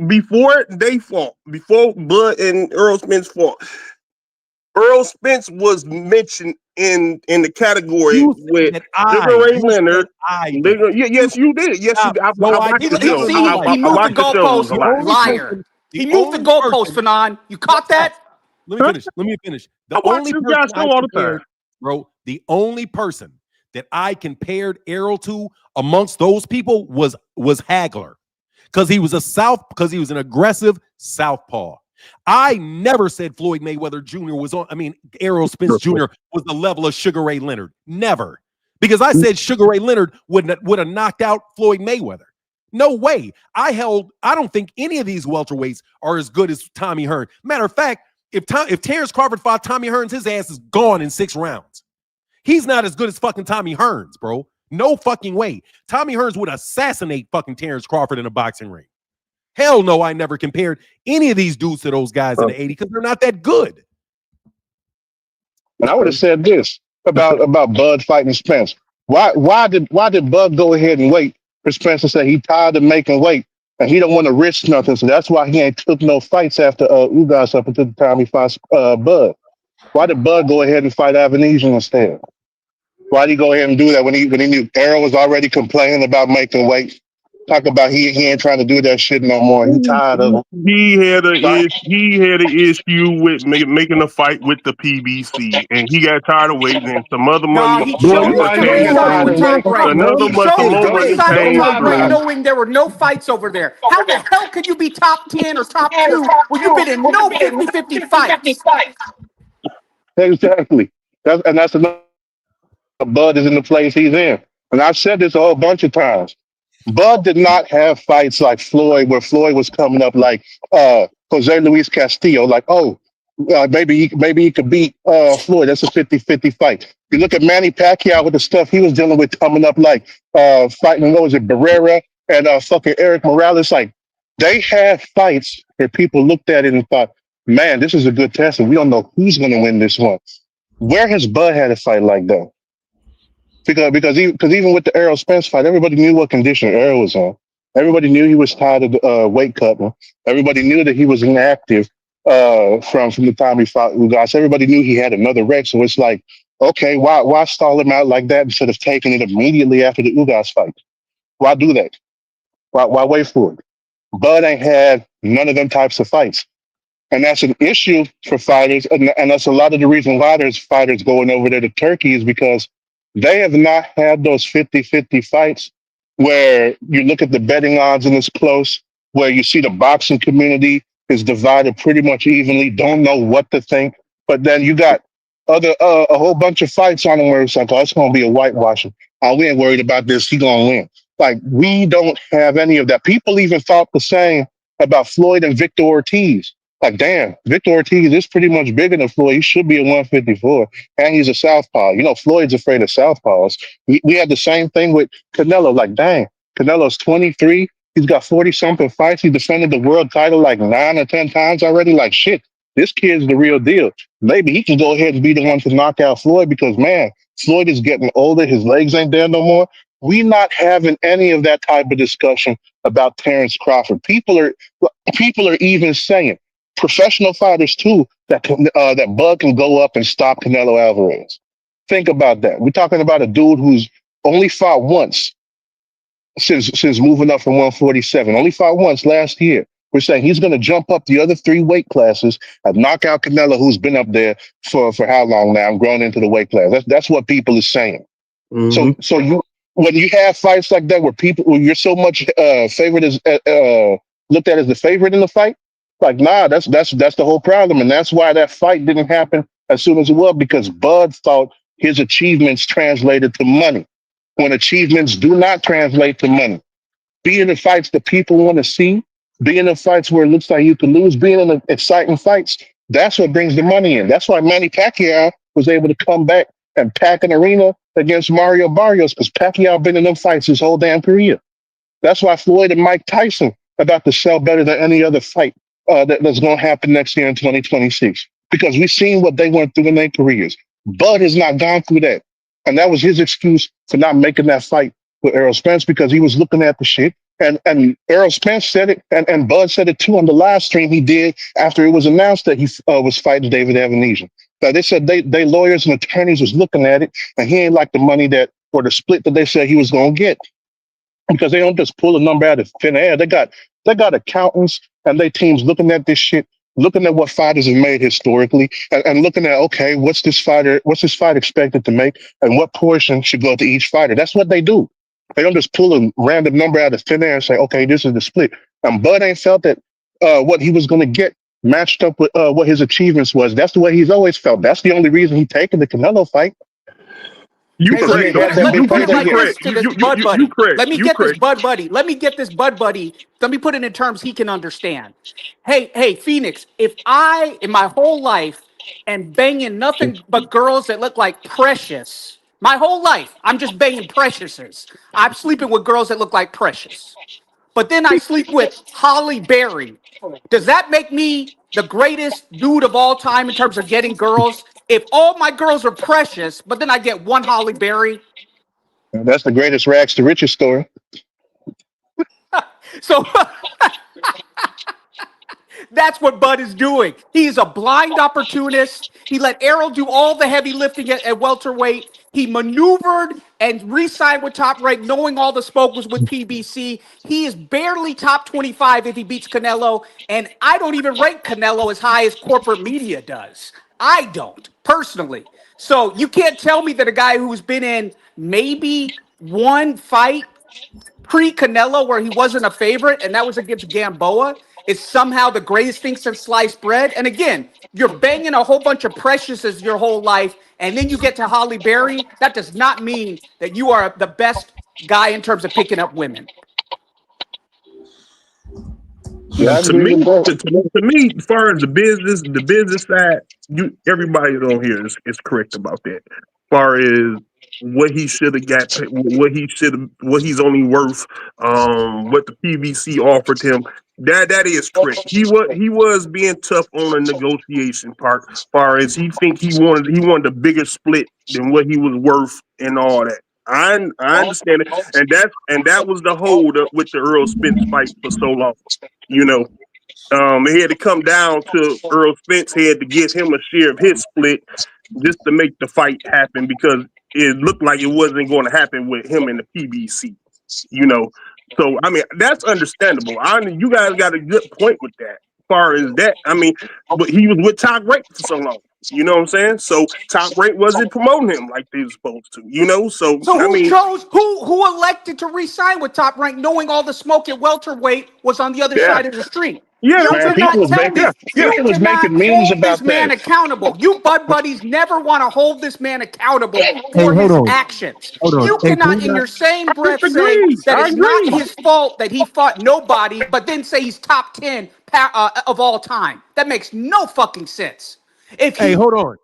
Before they fought, before Bud and Earl Spence fought, Earl Spence was mentioned in the category with Sugar Ray Leonard. Yes, you did. Yes, you did. He moved the goalpost. Liar. He moved the goalpost, Fanon. You caught that? Let me finish. The only person bro, the only person that I compared Errol to amongst those people was Hagler. Because he was an aggressive southpaw. I never said Floyd Mayweather Jr. Errol Spence Jr. was the level of Sugar Ray Leonard. Never. Because I said Sugar Ray Leonard would have knocked out Floyd Mayweather. No way. I don't think any of these welterweights are as good as Tommy Hearn. Matter of fact, if Terence Crawford fought Tommy Hearns, his ass is gone in 6 rounds. He's not as good as fucking Tommy Hearns, bro. No fucking way. Tommy Hearns would assassinate fucking Terence Crawford in a boxing ring. Hell no, I never compared any of these dudes to those guys in the 80s because they're not that good. And I would have said this about Bud fighting Spence. Why did Bud go ahead and wait for Spence to say he tired of making weight and he don't want to risk nothing? So that's why he ain't took no fights after Ugas up until the time he fought Bud. Why did Bud go ahead and fight Avanesian instead? Why did he go ahead and do that when he knew Errol was already complaining about making weight? Talk about he ain't trying to do that shit no more. He tired of it. He had an issue with making a fight with the PBC, and he got tired of waiting. And some other money. He chose to resign with Tom Brady. He chose to resign with Tom Brady, knowing there were no fights over there. How the hell could you be top 10 or top 2 when you've been in no 50-50 fights? Exactly. That's another. Bud is in the place he's in. And I've said this a whole bunch of times. Bud did not have fights like Floyd, where Floyd was coming up like Jose Luis Castillo, like, maybe he could beat Floyd. That's a 50-50 fight. You look at Manny Pacquiao with the stuff he was dealing with coming up, like fighting, what was it, Barrera and fucking Eric Morales. Like, they had fights that people looked at it and thought, man, this is a good test, and we don't know who's going to win this one. Where has Bud had a fight like that? Because even with the Errol Spence fight, everybody knew what condition Errol was on. Everybody knew he was tired of weight cutting. Everybody knew that he was inactive from the time he fought Ugas. Everybody knew he had another wreck. So it's like, okay, why stall him out like that instead of taking it immediately after the Ugas fight? Why do that? Why wait for it? Bud ain't had none of them types of fights. And that's an issue for fighters. And that's a lot of the reason why there's fighters going over there to Turkey is because they have not had those 50-50 fights where you look at the betting odds and it's close, where you see the boxing community is divided pretty much evenly, don't know what to think. But then you got a whole bunch of fights on them where it's like, oh, it's going to be a whitewashing. Oh, we ain't worried about this. He's going to win. Like, we don't have any of that. People even thought the same about Floyd and Victor Ortiz. Like, damn, Victor Ortiz is pretty much bigger than Floyd. He should be at 154, and he's a southpaw. You know, Floyd's afraid of southpaws. We had the same thing with Canelo. Like, dang, Canelo's 23. He's got 40-something fights. He defended the world title like 9 or 10 times already. Like, shit, this kid's the real deal. Maybe he can go ahead and be the one to knock out Floyd because, man, Floyd is getting older. His legs ain't there no more. We not having any of that type of discussion about Terence Crawford. People are even saying, professional fighters too, that Bud can go up and stop Canelo Alvarez. Think about that. We're talking about a dude who's only fought once since moving up from 147. Only fought once last year. We're saying he's going to jump up the other 3 weight classes and knock out Canelo, who's been up there for how long now and grown into the weight class. That's what people are saying. Mhm. So you when you have fights like that where you're so much favored as looked at as the favorite in the fight, like nah, that's the whole problem, and that's why that fight didn't happen as soon as it was, because Bud thought his achievements translated to money. When achievements do not translate to money, be in the fights that people want to see, be in the fights where it looks like you can lose, being in the exciting fights, that's what brings the money in. That's why Manny Pacquiao was able to come back and pack an arena against Mario Barrios, because Pacquiao been in them fights his whole damn career. That's why Floyd and Mike Tyson are about to sell better than any other fight that's going to happen next year in 2026, because we've seen what they went through in their careers. Bud has not gone through that. And that was his excuse for not making that fight with Errol Spence, because he was looking at the shit. And Errol Spence said it, and Bud said it too on the live stream he did after it was announced that he was fighting David Evanesian. Now, they said they lawyers and attorneys was looking at it, and he ain't like the money that, or the split that they said he was going to get, because they don't just pull a number out of thin air. They got accountants and they teams looking at this shit, looking at what fighters have made historically, and looking at, okay, what's this fight expected to make, and what portion should go to each fighter. That's what they do. They don't just pull a random number out of thin air and say, okay, this is the split. And Bud ain't felt that what he was going to get matched up with what his achievements was. That's the way he's always felt. That's the only reason he taken the Canelo fight. You Hey, correct. let me put it like You this to this Bud you Buddy. correct. Let me You get this correct. Bud Buddy. Let me get this Bud Buddy. Let me put it in terms he can understand. Hey, Phoenix, if I, in my whole life, am banging nothing but girls that look like Precious, my whole life, I'm just banging Preciouses. I'm sleeping with girls that look like Precious. But then I sleep with Holly Berry. Does that make me the greatest dude of all time in terms of getting girls? If all my girls are Precious, but then I get one Holly Berry. That's the greatest rags to riches story. So that's what Bud is doing. He's a blind opportunist. He let Errol do all the heavy lifting at welterweight. He maneuvered and re-signed with Top Rank, knowing all the smoke was with PBC. He is barely top 25 if he beats Canelo, and I don't even rank Canelo as high as corporate media does. I don't, personally. So you can't tell me that a guy who's been in maybe one fight pre-Canelo where he wasn't a favorite, and that was against Gamboa, is somehow the greatest thing since sliced bread. And again, you're banging a whole bunch of Preciouses your whole life, and then you get to Holly Berry. That does not mean that you are the best guy in terms of picking up women. Yeah, I To agree me, with that. to me, as far as the business side, everybody on here is correct about that. As far as what he should have got, what he's only worth, what the PBC offered him, that is correct. He was being tough on the negotiation part. As far as he wanted a bigger split than what he was worth and all that. I understand it, and that was the hold up with the Earl Spence fight for so long. You know, it had to come down to Earl Spence had to get him a share of his split just to make the fight happen, because it looked like it wasn't going to happen with him in the PBC. You know, so I mean that's understandable. You guys got a good point with that. As far as that, I mean, but he was with Top Rank for so long. You know what I'm saying? So Top Rank wasn't promoting him like they were supposed to. You know, so So I mean, who elected to re-sign with Top Rank, knowing all the smoke at welterweight was on the other Yeah, side of the street? yeah, You man, cannot tell yeah, me. yeah. You people was cannot making memes hold this about man that. accountable. You Bud Buddies never want to hold this man accountable Hey, for hold his on. actions. Hold on. You Hey, can cannot, we in not? your same I breath, say agree. that I it's not agree. his fault that he fought nobody, but then say he's top 10 of all time. That makes no fucking sense. If Hey, he hold on.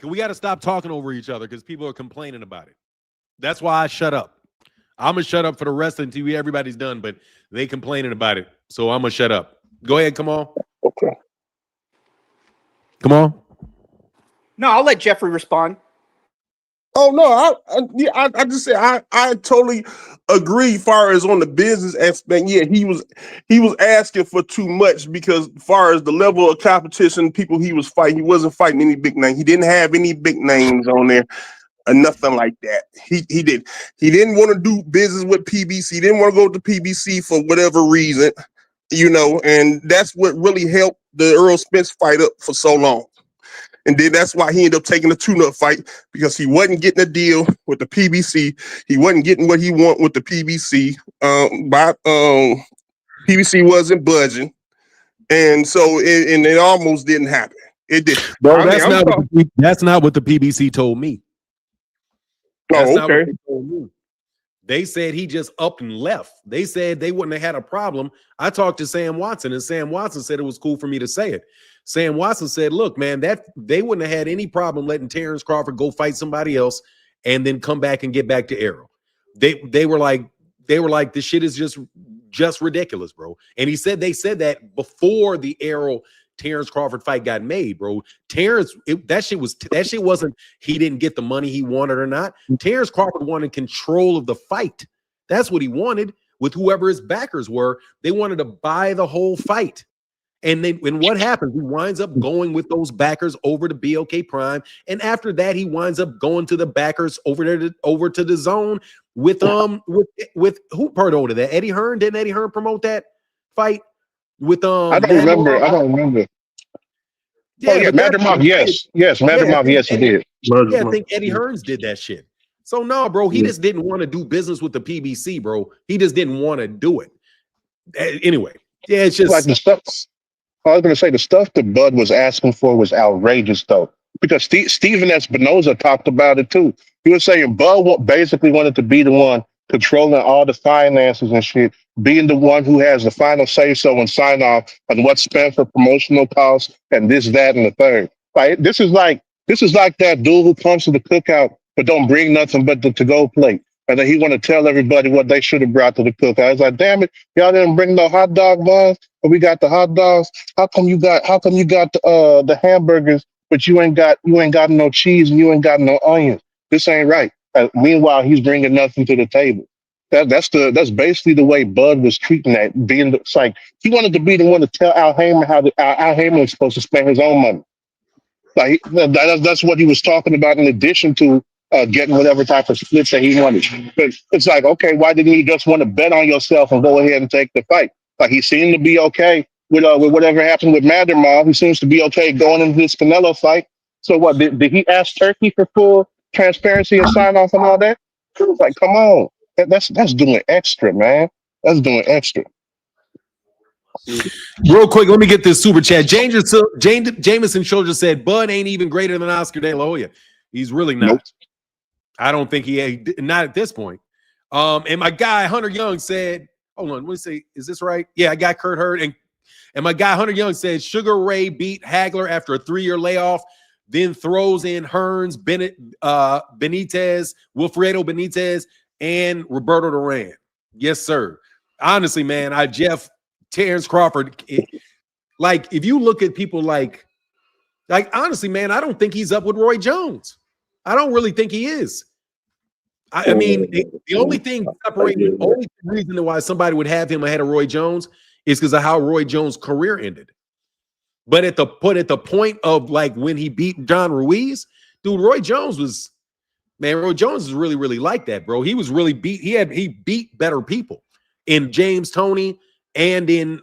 We got to stop talking over each other because people are complaining about it. That's why I shut up. I'm gonna shut up for the rest until everybody's done, but they complaining about it, so I'm gonna shut up. Go ahead, come on, Okay. come on. No, I'll let Jeffrey respond. Oh no, I just said I totally agree. Far as on the business aspect, yeah, he was asking for too much, because far as the level of competition, people he was fighting, he wasn't fighting any big name. He didn't have any big names on there. or nothing like that. He didn't want to do business with PBC. He didn't want to go to PBC for whatever reason, and that's what really helped the Earl Spence fight up for so long. And then that's why he ended up taking the tune-up fight, because he wasn't getting a deal with the PBC. He wasn't getting what he wanted with the PBC. PBC wasn't budging. And so it almost didn't happen. It did. Bro, that's not what the PBC told me. That's not what they told me. They said he just up and left. They said they wouldn't have had a problem. I talked to Sam Watson, and Sam Watson said it was cool for me to say it. Sam Watson said, look, man, that they wouldn't have had any problem letting Terence Crawford go fight somebody else and then come back and get back to Errol. They were like, this shit is just ridiculous, bro. And he said they said that before the Errol Terence Crawford fight got made, bro. That shit wasn't he didn't get the money he wanted or not. Terence Crawford wanted control of the fight. That's what he wanted with whoever his backers were. They wanted to buy the whole fight. And what happens? He winds up going with those backers over to BOK Prime, and after that, he winds up going to the backers over to the zone with who promoted that? Eddie Hearn? Didn't Eddie Hearn promote that fight with I don't remember. Yeah, Mad Mob, yes, Mad Mob, yes, he did. Yeah, I think Eddie Hearns did that shit. So no, bro, he just didn't want to do business with the PBC, bro. He just didn't want to do it. Anyway, yeah, it's just like the stuff. I was going to say the stuff that Bud was asking for was outrageous, though, because Steven Espinoza talked about it too. He was saying Bud basically wanted to be the one controlling all the finances and shit, being the one who has the final say so and sign off on what's spent for promotional costs and this, that, and the third. Like this is like that dude who comes to the cookout but don't bring nothing but the to-go plate. And then he want to tell everybody what they should have brought to the cookout. I was like, damn it, y'all didn't bring no hot dog buns, but we got the hot dogs. How come you got the hamburgers, but you ain't got no cheese and you ain't got no onions? This ain't right. Meanwhile, he's bringing nothing to the table. That's basically the way Bud was treating that. It's like he wanted to be the one to tell Al Heyman how Al Heyman was supposed to spend his own money. Like that's what he was talking about, in addition to getting whatever type of splits that he wanted. But it's like, okay, why didn't you just want to bet on yourself and go ahead and take the fight? Like he seemed to be okay with whatever happened with Madermal. He seems to be okay going into this Canelo fight. So what, did he ask Turkey for full transparency and sign off and all that? It's like, come on. That's doing extra, man. That's doing extra. Real quick, let me get this super chat. Jameson Children said Bud ain't even greater than Oscar De La Hoya. He's really not. Nope. I don't think not at this point. And my guy Hunter Young said, hold on, let me see, is this right? Yeah, I got Kurt Hurd, and my guy Hunter Young said Sugar Ray beat Hagler after a 3-year layoff, then throws in Hearns, Benitez, Wilfredo Benitez, and Roberto Duran. Yes, sir. Honestly, man, Terence Crawford, if you look at people like honestly, man, I don't think he's up with Roy Jones. I don't really think he is. I mean, the only thing separating, the only reason why somebody would have him ahead of Roy Jones is because of how Roy Jones' career ended. But at the point of like when he beat John Ruiz, dude, Roy Jones was really, really like that, bro. He was really he beat better people in James Toney and in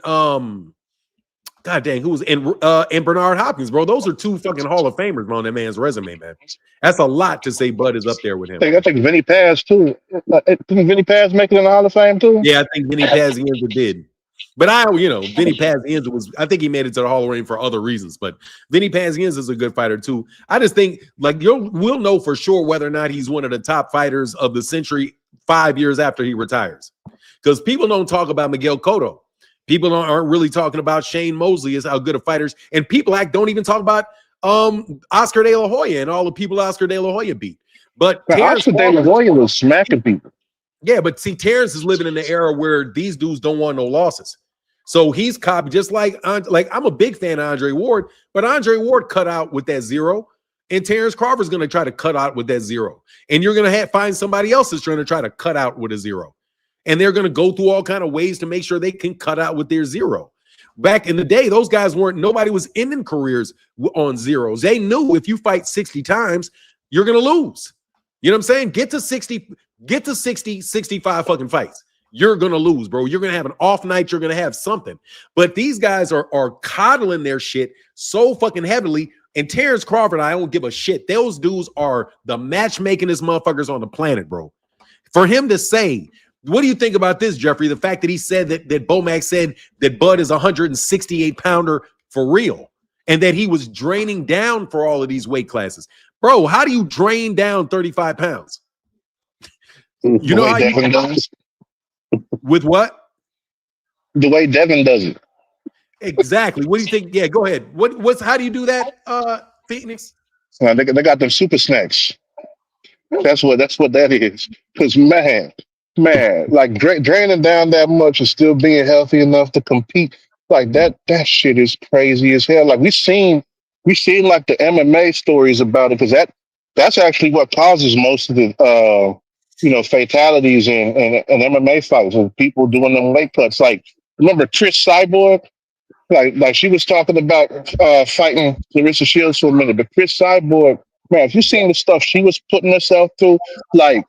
God dang, who was in Bernard Hopkins, bro? Those are two fucking Hall of Famers on that man's resume, man. That's a lot to say. Bud is up there with him. I think Vinny Paz too. Didn't Vinny Paz make it in the Hall of Fame too? Yeah, I think Vinny Pazienza did. But Vinny Pazienza I think he made it to the Hall of Fame for other reasons. But Vinny Pazienza is a good fighter too. I just think we'll know for sure whether or not he's one of the top fighters of the century 5 years after he retires, because people don't talk about Miguel Cotto. People aren't really talking about Shane Mosley as how good of fighters, and people don't even talk about Oscar De La Hoya and all the people Oscar De La Hoya beat. But Oscar De La Hoya was smacking people. Yeah, but see, Terence is living in the era where these dudes don't want no losses. So he's copied, just like I'm a big fan of Andre Ward, but Andre Ward cut out with that 0, and Terence Crawford's going to try to cut out with that 0, and you're going to find somebody else that's trying to try to cut out with a 0. And they're going to go through all kind of ways to make sure they can cut out with their 0. Back in the day, those guys nobody was ending careers on 0s. They knew if you fight 60 times, you're going to lose. You know what I'm saying? Get to 60, 65 fucking fights. You're gonna lose, bro. You're gonna have an off night, you're gonna have something. But these guys are coddling their shit so fucking heavily. And Terence Crawford, I don't give a shit. Those dudes are the matchmakingest motherfuckers on the planet, bro. For him to say, what do you think about this, Jeffrey? The fact that he said that Bomac said that Bud is a 168 pounder for real, and that he was draining down for all of these weight classes. Bro, how do you drain down 35 pounds? You know how Devin does. With what? The way Devin does it. Exactly. What do you think? Yeah, go ahead. How do you do that, Phoenix? They got them super snacks. That's what that is. Because man, like draining down that much and still being healthy enough to compete like that shit is crazy as hell. Like we seen like the MMA stories about it, because that's actually what causes most of the fatalities in MMA fights, and people doing them weight cuts. Like remember Chris Cyborg? Like she was talking about fighting Clarissa Shields for a minute, but Chris Cyborg, man, if you seen the stuff she was putting herself through, like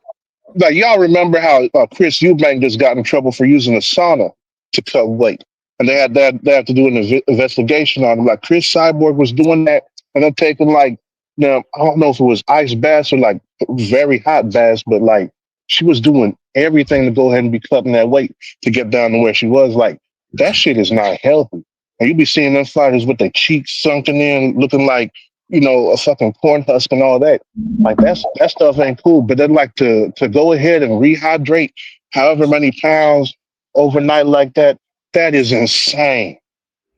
y'all remember how Chris Eubank just got in trouble for using a sauna to cut weight, and they had to do an investigation on him. Like Chris Cyborg was doing that, and then taking I don't know if it was ice baths or like very hot baths, but like she was doing everything to go ahead and be cutting that weight to get down to where she was. Like that shit is not healthy. And you be seeing them fighters with their cheeks sunken in, looking like, a fucking corn husk and all that. Like that stuff ain't cool. But then like to go ahead and rehydrate however many pounds overnight like that is insane.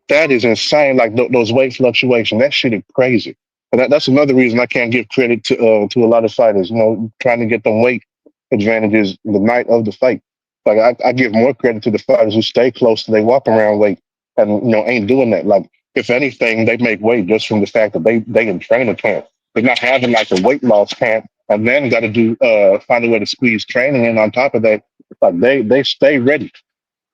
That is insane. Like those weight fluctuations, that shit is crazy. And that's another reason I can't give credit to a lot of fighters, trying to get them weight advantages the night of the fight. Like I give more credit to the fighters who stay close to their walk around weight and ain't doing that. Like if anything, they make weight just from the fact that they in training camp. They're not having like a weight loss camp and then got to do find a way to squeeze training in on top of that. Like they stay ready,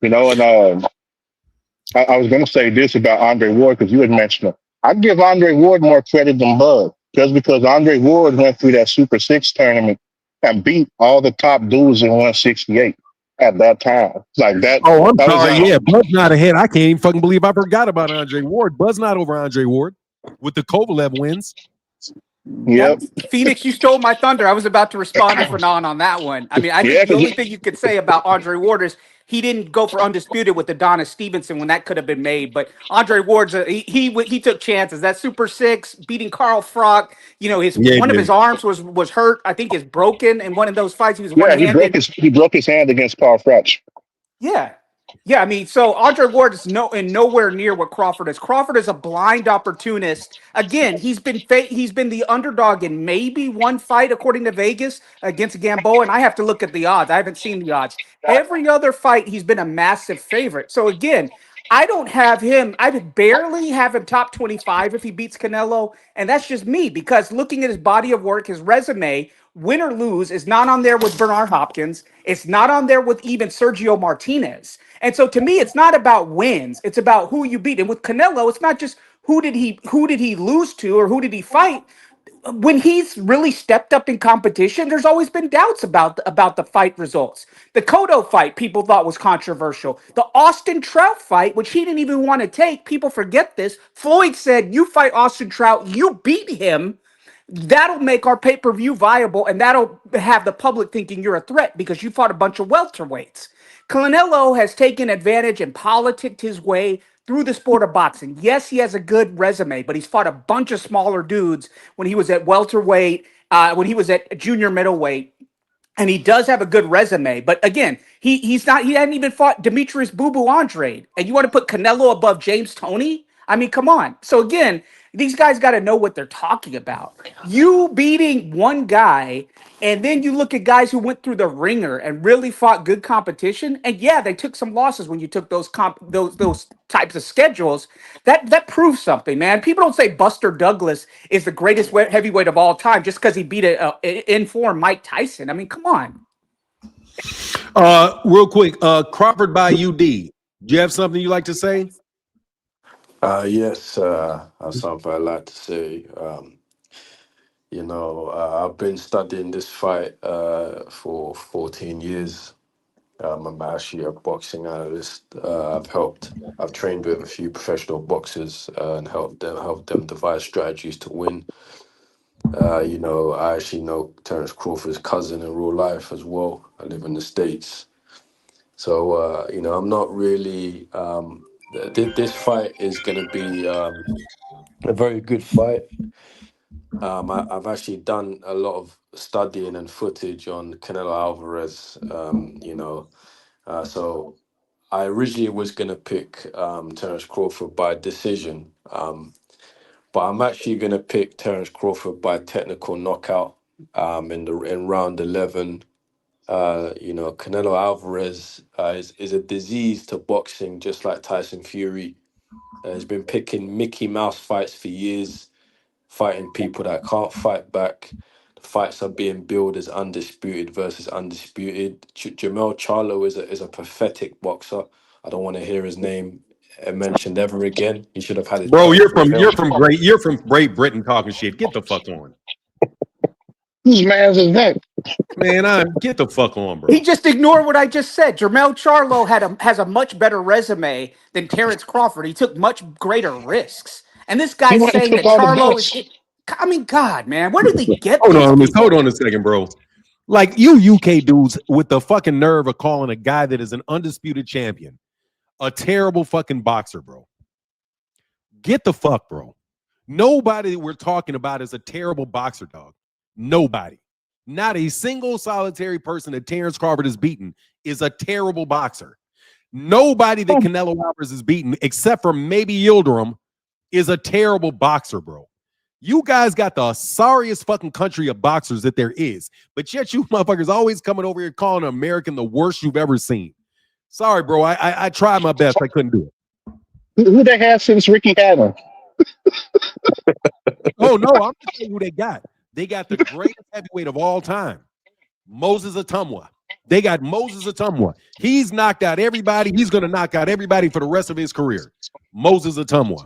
And I was gonna say this about Andre Ward because you had mentioned it. I give Andre Ward more credit than Bud just because Andre Ward went through that Super 6 tournament and beat all the top dudes in 168 at that time. Like that. Oh, I'm that sorry. was, Yeah, Bud's not ahead. I can't even fucking believe I forgot about Andre Ward. Bud's not over Andre Ward with the Kovalev wins. Yep. Phoenix, you stole my thunder. I was about to respond to Fernand on that one. I mean, I think the only thing you could say about Andre Ward is he didn't go for undisputed with Adonis Stevenson when that could have been made. But Andre Ward's he took chances. That Super 6 beating Carl Froch. One of his arms was hurt. I think is broken in one of those fights. He was one-handed. He broke his hand against Carl Froch. Yeah. I mean, so Andre Ward is nowhere near what Crawford is. Crawford is a blind opportunist. Again, he's been the underdog in maybe one fight according to Vegas against Gamboa, and I have to look at the odds. I haven't seen the odds. Every other fight, he's been a massive favorite. So again, I don't have him. I would barely have him top 25 if he beats Canelo, and that's just me because looking at his body of work, his resume. Win or lose is not on there with Bernard Hopkins. It's not on there with even Sergio Martinez. And so to me, it's not about wins. It's about who you beat. And with Canelo, it's not just who did he lose to or who did he fight. When he's really stepped up in competition, there's always been doubts about the fight results. The Cotto fight, people thought was controversial. The Austin Trout fight, which he didn't even want to take, people forget this. Floyd said, "You fight Austin Trout, you beat him. That'll make our pay-per-view viable, and that'll have the public thinking you're a threat because you fought a bunch of welterweights." Canelo has taken advantage and politicked his way through the sport of boxing. Yes, he has a good resume, but he's fought a bunch of smaller dudes when he was at welterweight, when he was at junior middleweight. And he does have a good resume, but again, he hadn't even fought Demetrius Boo Boo Andrade. And you want to put Canelo above James Toney? I mean, come on. So again, these guys got to know what they're talking about. You beating one guy, and then you look at guys who went through the ringer and really fought good competition. And yeah, they took some losses when you took those types of schedules. That proves something, man. People don't say Buster Douglas is the greatest heavyweight of all time just because he beat a in-form Mike Tyson. I mean, come on. Real quick, Crawford by UD. Do you have something you like to say? Yes, I have something I'd like to say. I've been studying this fight for 14 years. I'm actually a boxing analyst. I've trained with a few professional boxers and helped them devise strategies to win. I actually know Terence Crawford's cousin in real life as well. I live in the States. So, I'm not really. This fight is going to be a very good fight. I've actually done a lot of studying and footage on Canelo Alvarez. So I originally was going to pick Terence Crawford by decision, but I'm actually going to pick Terence Crawford by technical knockout in round 11. Canelo Alvarez is a disease to boxing, just like Tyson Fury. He's been picking Mickey Mouse fights for years, fighting people that can't fight back. The fights are being billed as undisputed versus undisputed. Jamel Charlo is a pathetic boxer. I don't want to hear his name mentioned ever again. He should have had his Bro, belt for a you're belt. from Great Britain talking shit. Get the fuck on. Whose man's is that? Man, get the fuck on, bro. He just ignored what I just said. Jermell Charlo has a much better resume than Terence Crawford. He took much greater risks. And this He guy's went and saying took that all the Charlo belts. I mean, God, man, where do they get Hold these on, hold people? on a second, bro. Like you UK dudes with the fucking nerve of calling a guy that is an undisputed champion a terrible fucking boxer, bro. Get the fuck, bro. Nobody that we're talking about is a terrible boxer, dog. Nobody. Not a single solitary person that Terence Crawford has beaten is a terrible boxer. Nobody that Canelo Alvarez has beaten, except for maybe Yildirim, is a terrible boxer, bro. You guys got the sorriest fucking country of boxers that there is, but yet you motherfuckers always coming over here calling an American the worst you've ever seen. Sorry, bro. I tried my best. I couldn't do it. Who they have since Ricky had him? Oh no, I'm gonna tell you who they got. They got the greatest heavyweight of all time, Moses Atumwa. They got Moses Atumwa. He's knocked out everybody. He's gonna knock out everybody for the rest of his career. Moses Atumwa.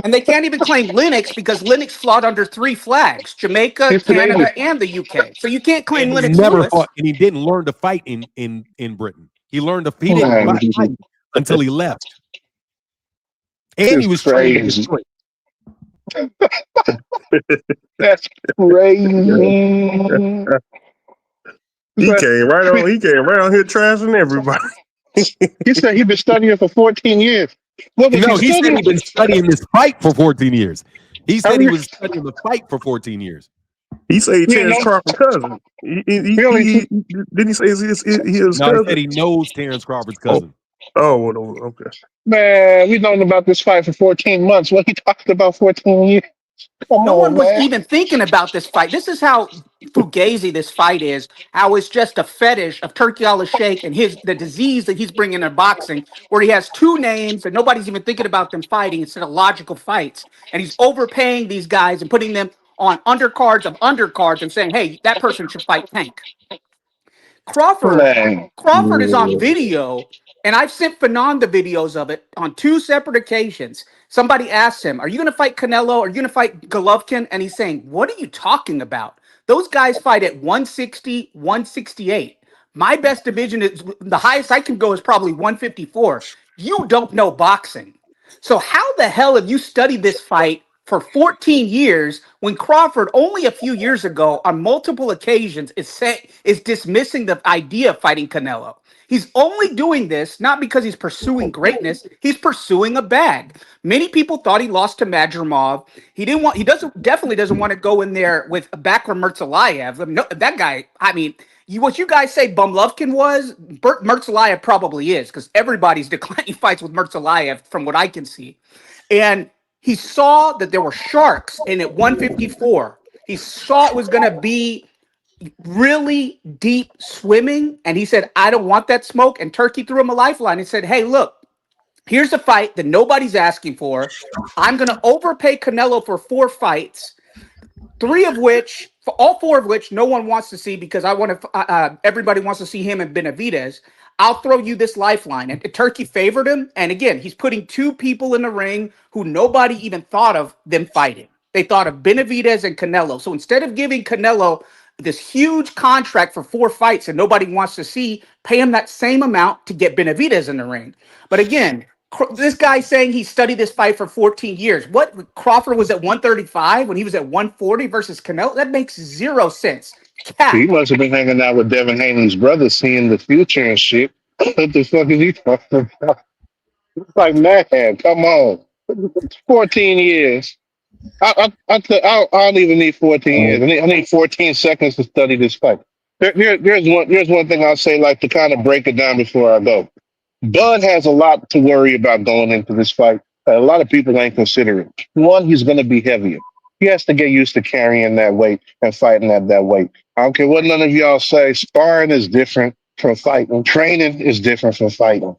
And they can't even claim Linux because Linux fought under 3 flags: Jamaica, He's Canadian. Canada, and the UK. So you can't claim And he Lennox never Lewis. fought, and he didn't learn to fight in Britain. He Man, didn't fight until he left. And he was trained in crazy. Detroit. That's crazy. He came right on here trashing everybody. He said he's been studying for 14 years. What was No, he he said studying? he'd been studying this fight for 14 years. He said he was studying the fight for 14 years. He said Yeah, Terence no. Crawford's cousin. Really? Didn't he say his No, he cousin? said he knows Terence Crawford's cousin. Oh, well, okay. Man, we known about this fight for 14 months. What he talked about 14 years? Come No on, one was man. even thinking about this fight. This is how fugazi this fight is. How it's just a fetish of Turki Al-Sheikh and the disease that he's bringing in boxing, where he has 2 names and nobody's even thinking about them fighting instead of logical fights. And he's overpaying these guys and putting them on undercards of undercards and saying, "Hey, that person should fight Tank." Crawford Man. Crawford is on video, and I've sent Fanon the videos of it on 2 separate occasions. Somebody asked him, "Are you going to fight Canelo? Are you going to fight Golovkin?" And he's saying, "What are you talking about? Those guys fight at 160, 168. My best division is the highest I can go is probably 154. You don't know boxing. So how the hell have you studied this fight for 14 years when Crawford only a few years ago on multiple occasions is dismissing the idea of fighting Canelo? He's only doing this not because he's pursuing greatness, he's pursuing a bag. Many people thought he lost to Madrimov. He definitely doesn't want to go in there with Bakram Murtalayev. No, that guy, I mean, what you guys say Bumlovkin was, Murtalayev probably is, because everybody's declining fights with Murtalayev from what I can see. And he saw that there were sharks in at 154. He saw it was going to be really deep swimming. And he said, "I don't want that smoke." And Turkey threw him a lifeline and said, "Hey, look, here's a fight that nobody's asking for. I'm going to overpay Canelo for 4 fights, all 4 of which no one wants to see because everybody wants to see him and Benavidez. I'll throw you this lifeline." And Turkey favored him. And again, he's putting 2 people in the ring who nobody even thought of them fighting. They thought of Benavidez and Canelo. So instead of giving Canelo this huge contract for 4 fights and nobody wants to see, pay him that same amount to get Benavidez in the ring. But again, this guy saying he studied this fight for 14 years. What Crawford was at 135 when he was at 140 versus Canelo? That makes zero sense. He Cap. must have been hanging out with Devin Haney's brother, seeing the future and shit. What the fuck is he talking about? It's like, man, come on. 14 years. I don't even need 14 years. I need 14 seconds to study this fight. Here's one thing I'll say, like, to kind of break it down before I go. Bud has a lot to worry about going into this fight that a lot of people ain't considering. One, he's going to be heavier. He has to get used to carrying that weight and fighting at that weight. I don't care what none of y'all say. Sparring is different from fighting. Training is different from fighting.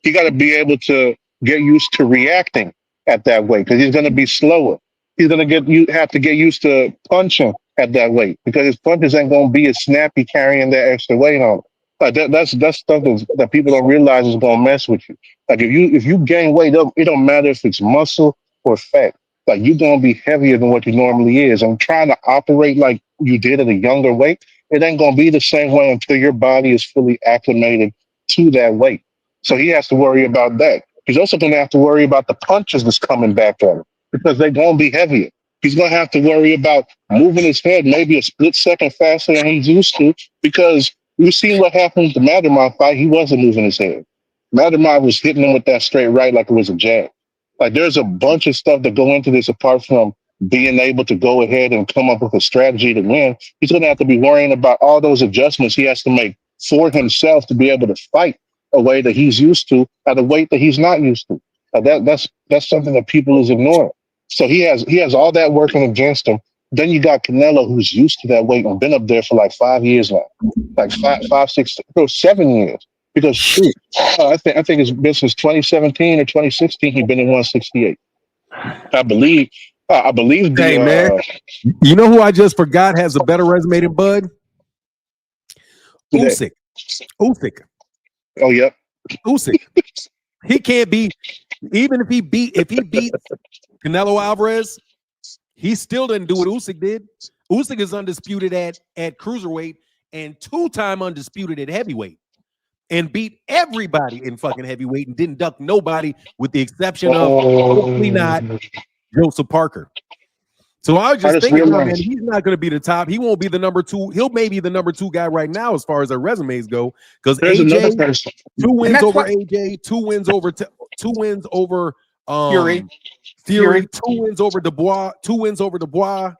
You got to be able to get used to reacting at that weight because he's going to be slower. He's going to have to get used to punching at that weight because his punches ain't going to be as snappy carrying that extra weight on. Like that's stuff that people don't realize is going to mess with you. Like if you gain weight up, it don't matter if it's muscle or fat. Like you're going to be heavier than what you normally is. And trying to operate like you did at a younger weight, it ain't going to be the same way until your body is fully acclimated to that weight. So he has to worry about that. He's also going to have to worry about the punches that's coming back at him because they're going to be heavier. He's going to have to worry about moving his head maybe a split second faster than he's used to because we've seen what happened with the Madermont fight. He wasn't moving his head. Madermont was hitting him with that straight right like it was a jab. Like there's a bunch of stuff that go into this apart from being able to go ahead and come up with a strategy to win. He's going to have to be worrying about all those adjustments he has to make for himself to be able to fight a way that he's used to at a weight that he's not used to. That's something that people is ignoring. So he has all that working against him. Then you got Canelo, who's used to that weight and been up there for like 5 years now, like 7 years. Because shoot, I think it's been since 2017 or 2016 he's been in 168. I believe the Hey, man. You know who I just forgot has a better resume than Bud? Usyk. Oh yeah, Usyk. He can't be, even if he beat Canelo Alvarez, he still didn't do what Usyk did. Usyk is undisputed at cruiserweight and 2-time undisputed at heavyweight and beat everybody in fucking heavyweight and didn't duck nobody with the exception of hopefully not Joseph Parker. So I was just thinking, man, he's not going to be the top. He won't be the number 2. He'll maybe the number 2 guy right now as far as their resumes go. Because AJ, 2 wins over AJ, 2 wins over Fury, 2 wins over Dubois, 2 wins over Dubois,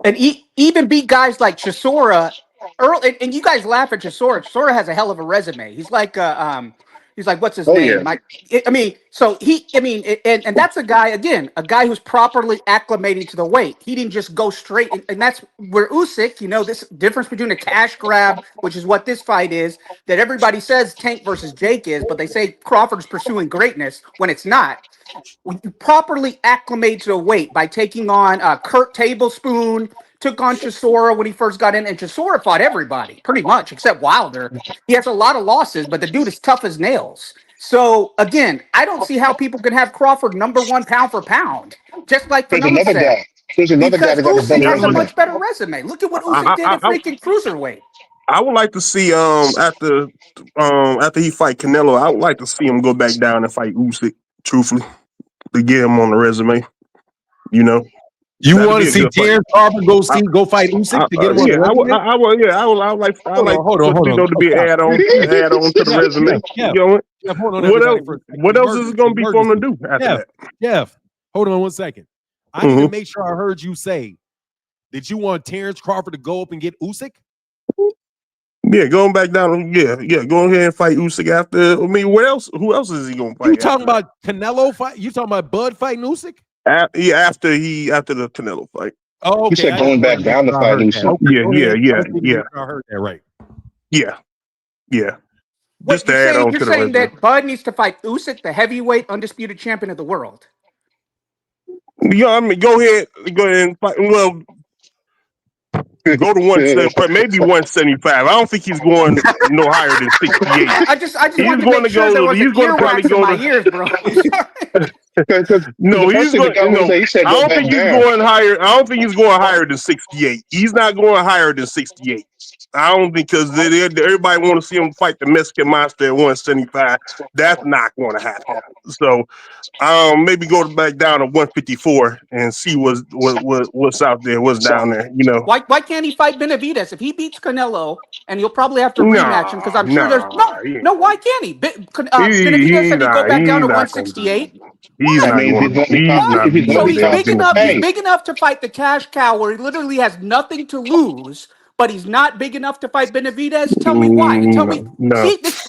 and even beat guys like Chisora early. And you guys laugh at Chisora. Chisora has a hell of a resume. He's like what's his name? Yeah. And that's a guy who's properly acclimating to the weight. He didn't just go straight, and that's where Usyk, this difference between a cash grab, which is what this fight is, that everybody says Tank versus Jake is, but they say Crawford's pursuing greatness when it's not. When you properly acclimate to the weight by taking on Kurt Tablespoon, took on Chisora when he first got in, and Chisora fought everybody pretty much except Wilder. He has a lot of losses, but the dude is tough as nails. So again, I don't see how people can have Crawford number 1 pound for pound, just like There's another guy. There's another guy that got a Usyk better has a resume. much better resume. Look at what Usyk did at freaking cruiserweight. I would like to see after he fight Canelo, I would like to see him go back down and fight Usyk, truthfully, to get him on the resume. You want to see Terence Crawford go fight Usyk to get him on the resume? I would like to be an add-on to the resume. What else is it going to be for him to do after that? Jeff, hold on one second. I need to make sure I heard you say that you want Terence Crawford to go up and get Usyk? Yeah, going back down. Yeah. Go ahead and fight Usyk after. I mean, what else? Who else is he going to fight? You talking about Canelo fight? You talking about Bud fighting Usyk? After the Canelo fight. Oh, okay. He said going back down to fight Usyk. Okay, yeah. I heard that right. Yeah. You're saying that Bud needs to fight Usyk, the heavyweight undisputed champion of the world. Yeah, I mean, go ahead and fight. Well, go to 175, maybe 175. I don't think he's going no higher than 68. I just wanted to make sure there wasn't earwax in my ears, bro. No, The he's first thing the going. guy No, he said I go don't back think he's down. going higher. I don't think he's going higher than 68. He's not going higher than 68. I don't think because everybody want to see him fight the Mexican monster at 175. That's not going to happen. So maybe go back down to 154 and see what's out there, what's down there. You know, Why can't he fight Benavidez if he beats Canelo? And you'll probably have to rematch him because nah, I'm sure there's nah. no. Why can't he? Benavidez He said he'd go not. back down He's to not going to do that. 168. He's That What? not means going. He's What? not if he's gonna So beating be he's them. big talking, enough. He's hey, big enough to fight the cash cow where he literally has nothing to lose, but he's not big enough to fight Benavidez. Tell me why. Tell me. No. See this.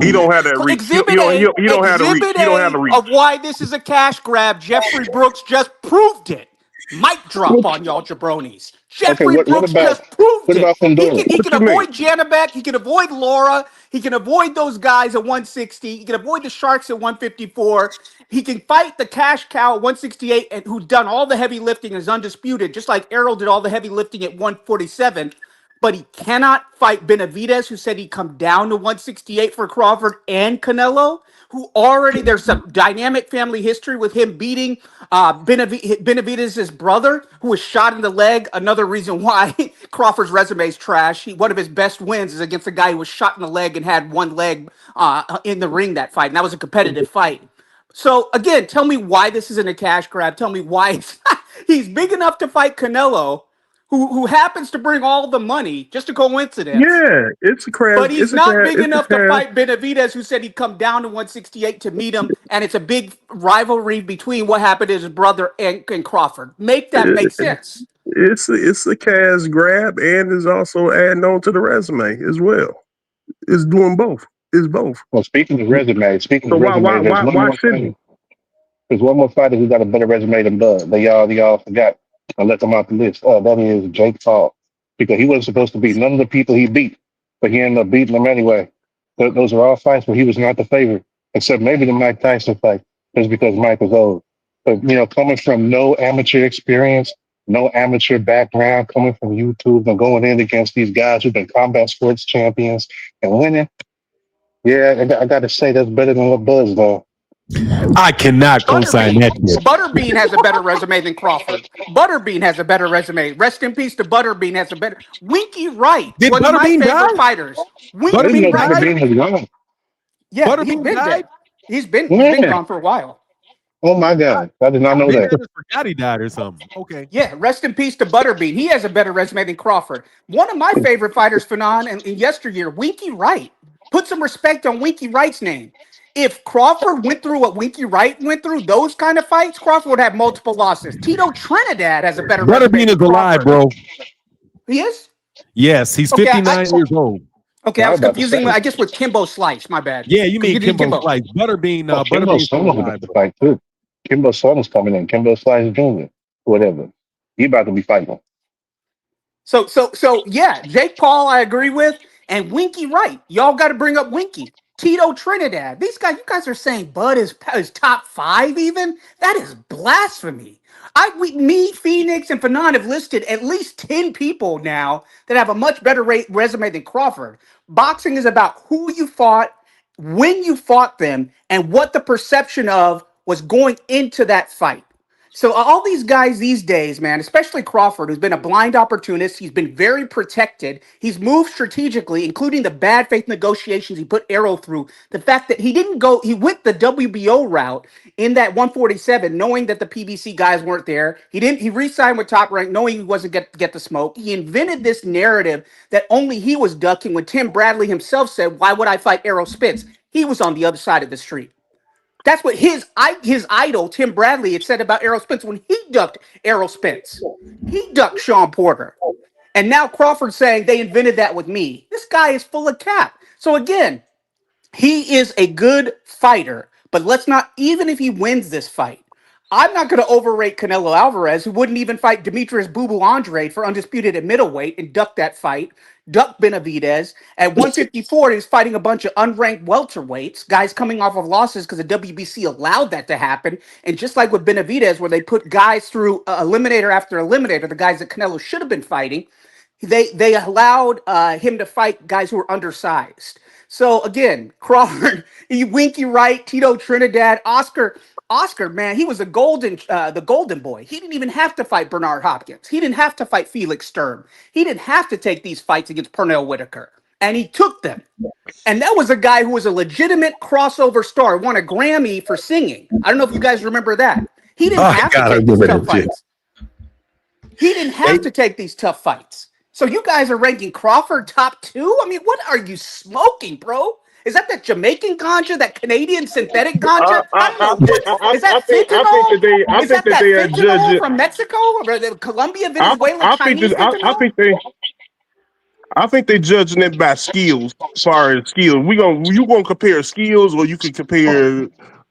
He don't have that reach. Exhibit A, He don't have the reach. Exhibit He don't have A the reach. of why this is a cash grab. Jeffrey Brooks just proved it. Mic drop on y'all jabronis. okay, Jeffrey Brooks just proved what it. about Fundora? He What can you mean? avoid Janabek. He can avoid Laura. He can avoid those guys at 160. He can avoid the Sharks at 154. He can fight the cash cow at 168 and who's done all the heavy lifting and is undisputed, just like Errol did all the heavy lifting at 147. But he cannot fight Benavidez, who said he'd come down to 168 for Crawford, and Canelo, who already there's some dynamic family history with him beating Benavidez's brother, who was shot in the leg. Another reason why Crawford's resume is trash. One of his best wins is against a guy who was shot in the leg and had one leg in the ring that fight, and that was a competitive fight. So again, tell me why this isn't a cash grab. Tell me why he's big enough to fight Canelo, who happens to bring all the money. Just a coincidence. Yeah, it's a crash. But he's It's a not crash. big It's a enough to crash. fight Benavidez, who said he'd come down to 168 to meet him. And it's a big rivalry between what happened to his brother and Crawford. Make that make sense. It's a cash grab, and is also adding on to the resume as well. It's doing both. It's both. Well, speaking of So resume, there's one why more shouldn't fighter. There's one more fighter who got a better resume than Bud. Y'all forgot. I let them off the list. That is Jake Paul. Because he wasn't supposed to beat none of the people he beat, but he ended up beating them anyway. Those are all fights where he was not the favorite, except maybe the Mike Tyson fight, just because Mike was old. But coming from no amateur experience, no amateur background, coming from YouTube and going in against these guys who've been combat sports champions and winning, yeah, I got to say that's better than what Bud's done. I cannot co-sign that shit. Butterbean has a better resume than Crawford. Butterbean has a better resume. Rest in peace to Butterbean has a better. Winky Wright, Did one of my Butterbean favorite die? fighters. I didn't Winky know Butterbean Wright. died? Butterbean has gone. Yeah, he's Butterbean been died? dead. He's been When? gone for a while. Oh my God. I did not know Maybe I that. just forgot he died or something. Okay. Yeah, rest in peace to Butterbean. He has a better resume than Crawford. One of my favorite fighters, Fanon, in yesteryear, Winky Wright. Put some respect on Winky Wright's name. If Crawford went through what Winky Wright went through, those kind of fights, Crawford would have multiple losses. Tito Trinidad has a better resume Butterbean than is alive, Crawford. bro. He is? Yes, he's Okay, 59 years old. okay, I I was was about to confusing, say. I guess, with Kimbo Slice. My bad. Yeah, you mean Confusing Kimbo Slice. Butterbean, Kimbo's Butterbean's son still was about alive, to bro. fight too. Kimbo's son is coming in. Kimbo Slice Jr. Whatever. He about to be fighting. So yeah, Jake Paul, I agree with, and Winky Wright. Y'all got to bring up Winky. Tito Trinidad. These guys, you guys are saying Bud is top 5 even? That is blasphemy. Me, Phoenix, and Fanon have listed at least 10 people now that have a much better resume than Crawford. Boxing is about who you fought, when you fought them, and what the perception of was going into that fight. So all these guys these days, man, especially Crawford, who's been a blind opportunist, he's been very protected. He's moved strategically, including the bad faith negotiations he put Arrow through. The fact that he went the WBO route in that 147, knowing that the PBC guys weren't there. He re-signed with Top Rank, knowing he wasn't get the smoke. He invented this narrative that only he was ducking when Tim Bradley himself said, "Why would I fight Errol Spence?" He was on the other side of the street. That's what his idol, Tim Bradley, had said about Errol Spence when he ducked Errol Spence. He ducked Sean Porter. And now Crawford saying they invented that with me. This guy is full of cap. So again, he is a good fighter, but let's not, even if he wins this fight, I'm not going to overrate Canelo Alvarez, who wouldn't even fight Demetrius Boo Boo Andre for undisputed at middleweight and duck that fight. Duck Benavidez. At 154, he was fighting a bunch of unranked welterweights, guys coming off of losses because the WBC allowed that to happen. And just like with Benavidez, where they put guys through eliminator after eliminator, the guys that Canelo should have been fighting, they allowed him to fight guys who were undersized. So again, Crawford, Winky Wright, Tito Trinidad, Oscar, man, he was the golden boy. He didn't even have to fight Bernard Hopkins. He didn't have to fight Felix Sturm. He didn't have to take these fights against Pernell Whitaker, and he took them. And that was a guy who was a legitimate crossover star, won a Grammy for singing. I don't know if you guys remember that. He didn't have to take these tough fights. He didn't have to take these tough fights. So you guys are ranking Crawford top 2? I mean, what are you smoking, bro? Is that Jamaican ganja, that Canadian synthetic ganja? I don't know. Is that fentanyl? I Is think that they are fentanyl judging. from Mexico or Colombia, Venezuela, I Chinese fentanyl? I think they judging it by skills. As far as skills, you gonna compare skills, or you can compare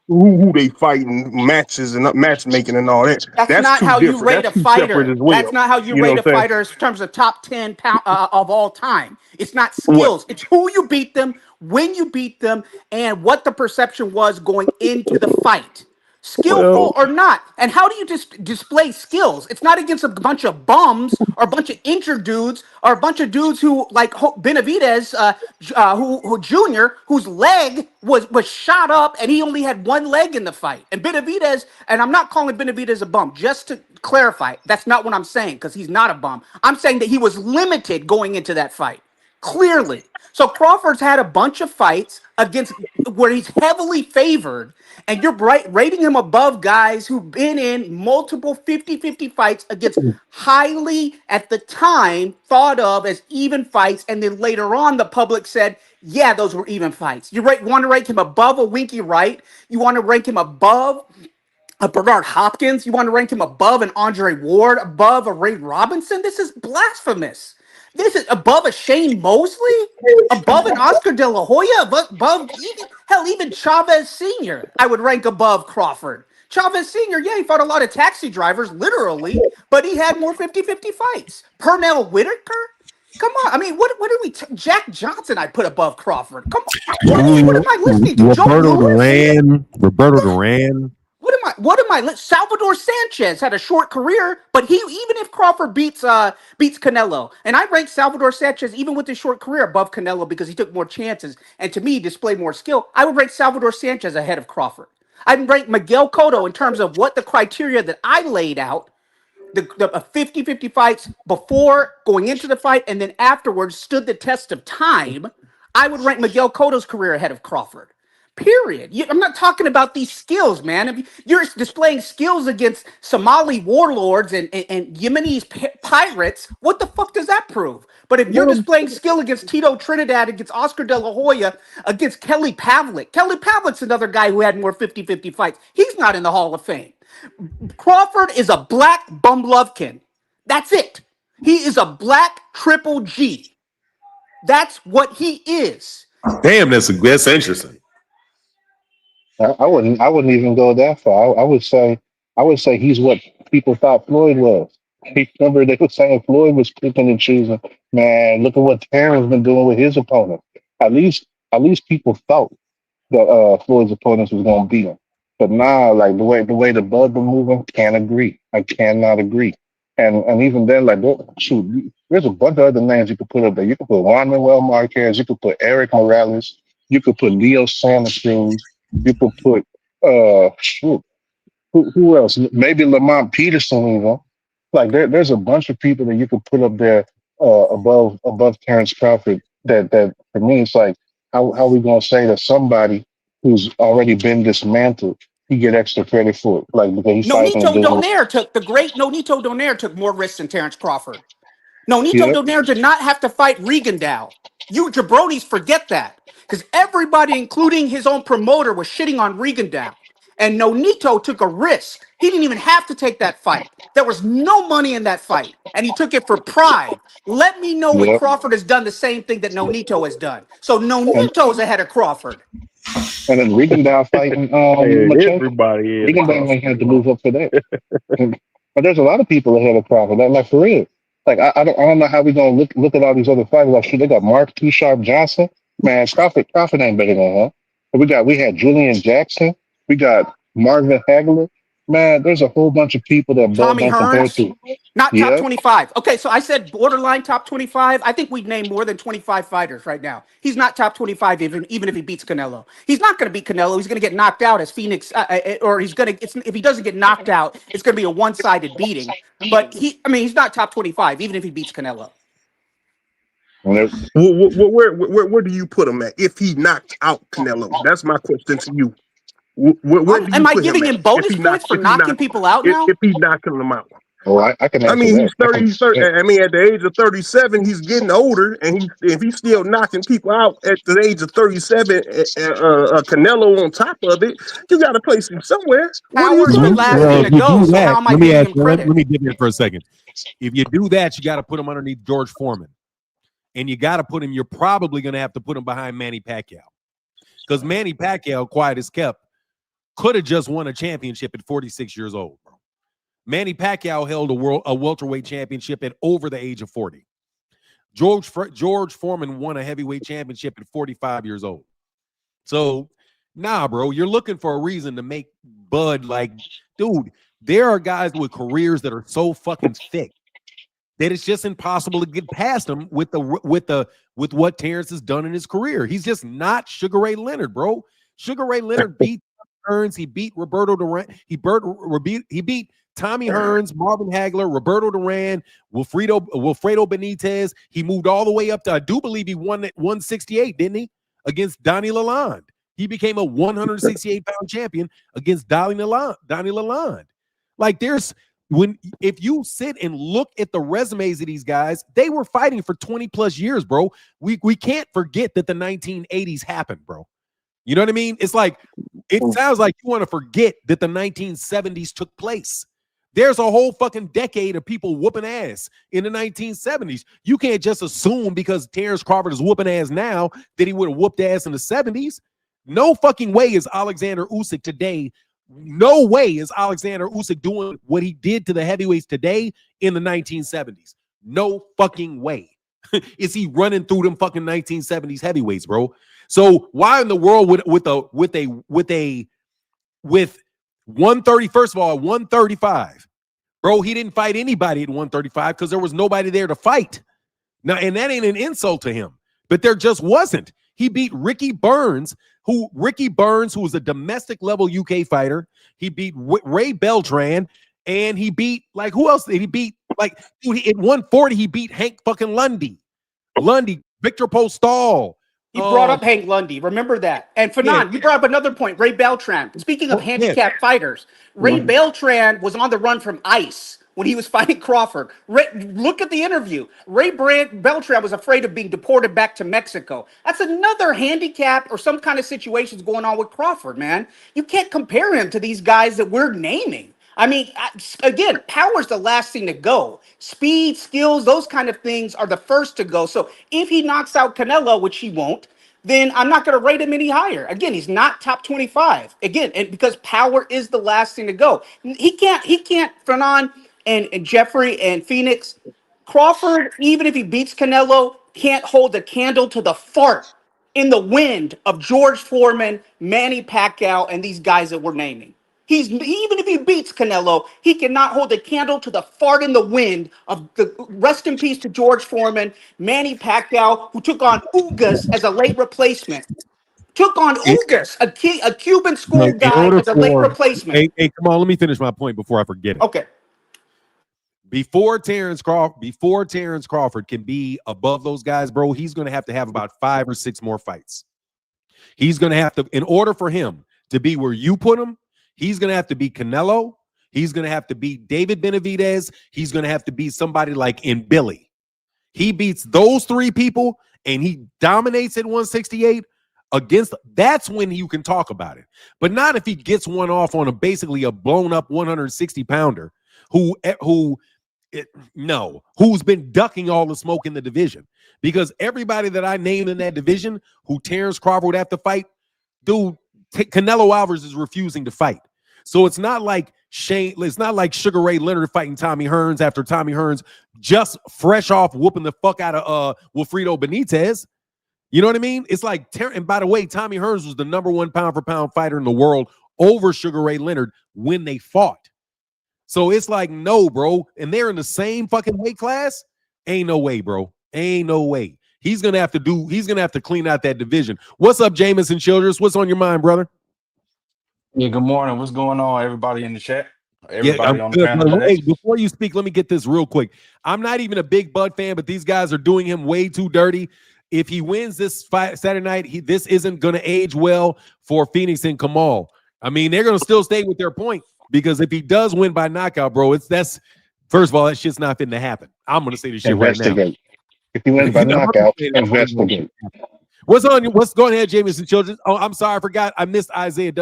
who they fighting, matches and matchmaking and all that. That's That's not two how you different. rate That's a two separate fighter. as well. That's not how you You know rate a what I'm saying? fighter in terms of top 10 of all time. It's not What? skills. It's who you beat them, when you beat them, and what the perception was going into the fight. Skillful Well, or not. And how do you display skills? It's not against a bunch of bums or a bunch of injured dudes or a bunch of dudes who, like Benavidez, who Junior, whose leg was shot up and he only had one leg in the fight. And Benavidez, and I'm not calling Benavidez a bum, just to clarify, that's not what I'm saying because he's not a bum. I'm saying that he was limited going into that fight. Clearly. So Crawford's had a bunch of fights against where he's heavily favored, and you're rating him above guys who've been in multiple 50-50 fights against highly, at the time, thought of as even fights, and then later on the public said, yeah, those were even fights. You want to rank him above a Winky Wright? You want to rank him above a Bernard Hopkins? You want to rank him above an Andre Ward, above a Ray Robinson? This is blasphemous. This is above a Shane Mosley, above an Oscar De La Hoya, above even Chavez Sr. I would rank above Crawford. Chavez Sr., yeah, he fought a lot of taxi drivers, literally, but he had more 50-50 fights. Pernell Whitaker? Come on. I mean, what are we? Jack Johnson, I put above Crawford. Come on. What am I listening to? Joe Louis? Roberto Duran. What am I? Salvador Sanchez had a short career, but even if Crawford beats Canelo, and I rank Salvador Sanchez even with his short career above Canelo because he took more chances and to me displayed more skill. I would rank Salvador Sanchez ahead of Crawford. I'd rank Miguel Cotto in terms of what the criteria that I laid out, the 50-50 fights before going into the fight and then afterwards stood the test of time. I would rank Miguel Cotto's career ahead of Crawford. Period. I'm not talking about these skills, man. If you're displaying skills against Somali warlords and Yemenis pirates, what the fuck does that prove? But if you're displaying skill against Tito Trinidad, against Oscar De La Hoya, against Kelly Pavlik's another guy who had more 50-50 fights. He's not in the Hall of Fame. Crawford is a black bum Lovekin. That's it. He is a black triple G. That's what he is. Damn, that's interesting. I wouldn't even go that far. I would say he's what people thought Floyd was. Remember they were saying Floyd was picking and choosing. Man, look at what Terence been doing with his opponent. At least people thought that Floyd's opponents was gonna beat him. But now, like the way the bud been moving, can't agree. I cannot agree. And even then, like shoot, there's a bunch of other names you could put up there. You could put Juan Manuel Marquez, you could put Eric Morales, you could put Leo Santa Cruz, you could put shoot, who else? Maybe Lamont Peterson even. Like there's a bunch of people that you could put up there above Terence Crawford. That for me, it's like how we gonna say that somebody who's already been dismantled, he get extra credit for it, like because he's fighting Nonito a Donaire took more risks than Terence Crawford. Nonito yeah. Donaire did not have to fight Regendow. You jabronis forget that. Because everybody, including his own promoter, was shitting on Regendow. And Nonito took a risk. He didn't even have to take that fight. There was no money in that fight. And he took it for pride. Let me know when Yeah. Crawford has done the same thing that Nonito has done. So And Nonito's ahead of Crawford. then Regendow fighting Lachenko. everybody is. Regendow ain't had to move up for that. But there's a lot of people ahead of Crawford. Like for real. Like I don't know how we gonna look at all these other fighters. Like shit, they got Mark Too Sharp Johnson. Man, Crawford ain't better than him. We had Julian Jackson. We got Marvin Hagler. Man, there's a whole bunch of people that Bud Tommy don't compare Hearns, to. not top Yeah. 25. Okay, so I said borderline top 25. I think we'd name more than 25 fighters right now. He's not top 25 even if he beats Canelo. He's not going to beat Canelo. He's going to get knocked out as Phoenix, or he's going to. If he doesn't get knocked out, it's going to be a one-sided beating. But he's not top 25 even if he beats Canelo. Well, Where do you put him at if he knocked out Canelo? That's my question to you. Where do you Am I put him giving at him bonus points for knocking people out now? if he knocking them out? oh, I can answer I mean, that. he's 30, he's 30. I mean, at the age of 37, he's getting older, and if he's still knocking people out at the age of 37, Canelo on top of it, you got to place him somewhere. What are you Power's the talking last about? thing to go. So how am I let me giving ask him you, credit? let me dip in for a second. If you do that, you got to put him underneath George Foreman, and you got to put him. You're probably going to have to put him behind Manny Pacquiao, because Manny Pacquiao, quiet as kept, could have just won a championship at 46 years old, bro. Manny Pacquiao held a welterweight championship at over the age of 40. George Foreman won a heavyweight championship at 45 years old. So, nah, bro, you're looking for a reason to make Bud like, dude, there are guys with careers that are so fucking thick that it's just impossible to get past them with what Terence has done in his career. He's just not Sugar Ray Leonard, bro. Sugar Ray Leonard beat Hearns, he beat Roberto Duran, he beat Tommy Hearns, Marvin Hagler, Roberto Duran, Wilfredo Benitez. He moved all the way up to, I do believe he won at 168, didn't he? Against Donnie Lalonde. He became a 168-pound champion against Donnie Lalonde. Like if you sit and look at the resumes of these guys, they were fighting for 20 plus years, bro. We can't forget that the 1980s happened, bro. You know what I mean? It's like, it sounds like you want to forget that the 1970s took place. There's a whole fucking decade of people whooping ass in the 1970s. You can't just assume because Terence Crawford is whooping ass now that he would have whooped ass in the 70s. No fucking way is Alexander Usyk today. No way is Alexander Usyk doing what he did to the heavyweights today in the 1970s. No fucking way is he running through them fucking 1970s heavyweights, bro. So why in the world with 130, first of all, 135, bro, he didn't fight anybody at 135 because there was nobody there to fight. Now, and that ain't an insult to him, but there just wasn't. He beat Ricky Burns, who was a domestic level UK fighter. He beat Ray Beltran, and he beat, like, who else did he beat? Like, dude, at 140, he beat Hank fucking Lundy, Victor Postal. You brought up Hank Lundy. Remember that. And Fanon, you brought up another point, Ray Beltran. Speaking of handicapped fighters, Ray Beltran was on the run from ICE when he was fighting Crawford. Look at the interview. Beltran was afraid of being deported back to Mexico. That's another handicap or some kind of situations going on with Crawford, man. You can't compare him to these guys that we're naming. I mean, again, power's the last thing to go. Speed, skills, those kind of things are the first to go. So if he knocks out Canelo, which he won't, then I'm not going to rate him any higher. Again, he's not top 25. Again, and because power is the last thing to go. He can't, Fanon and Jeffrey and Phoenix, Crawford, even if he beats Canelo, can't hold a candle to the fart in the wind of George Foreman, Manny Pacquiao, and these guys that we're naming. Even if he beats Canelo, he cannot hold a candle to the fart in the wind of the rest in peace to George Foreman, Manny Pacquiao, who took on Ugas as a late replacement. Took on Ugas, a Cuban school guy as a late replacement. Hey, come on, let me finish my point before I forget it. Okay. Before Terence Crawford can be above those guys, bro, he's going to have about 5 or 6 more fights. He's going to have to, in order for him to be where you put him, he's going to have to be Canelo. He's going to have to beat David Benavidez. He's going to have to beat somebody like Billy. He beats those 3 people and he dominates at 168 against. That's when you can talk about it. But not if he gets one off on basically a blown up 160 pounder who's been ducking all the smoke in the division. Because everybody that I named in that division who Terence Crawford would have to fight, dude, Canelo Alvarez is refusing to fight. So it's not like Sugar Ray Leonard fighting Tommy Hearns after Tommy Hearns just fresh off whooping the fuck out of Wilfredo Benitez. You know what I mean? It's like, and by the way, Tommy Hearns was the #1 pound for pound fighter in the world over Sugar Ray Leonard when they fought. So it's like, no, bro. And they're in the same fucking weight class. Ain't no way, bro. Ain't no way. He's gonna have to clean out that division. What's up, Jamison Childress? What's on your mind, brother? Yeah, good morning. What's going on, everybody in the chat? Yeah, Everybody I'm on the good, panel brother. today? Hey, before you speak, let me get this real quick. I'm not even a big Bud fan, but these guys are doing him way too dirty. If he wins this fight Saturday night, this isn't going to age well for Phoenix and Kamal. I mean, they're going to still stay with their point because if he does win by knockout, bro, that's first of all, that shit's not fitting to happen. I'm going to say this shit right now. Investigate. If you win by knockout, investigate. What's on you? What's going ahead, Jameson Children? Oh, I'm sorry, I forgot. I missed Isaiah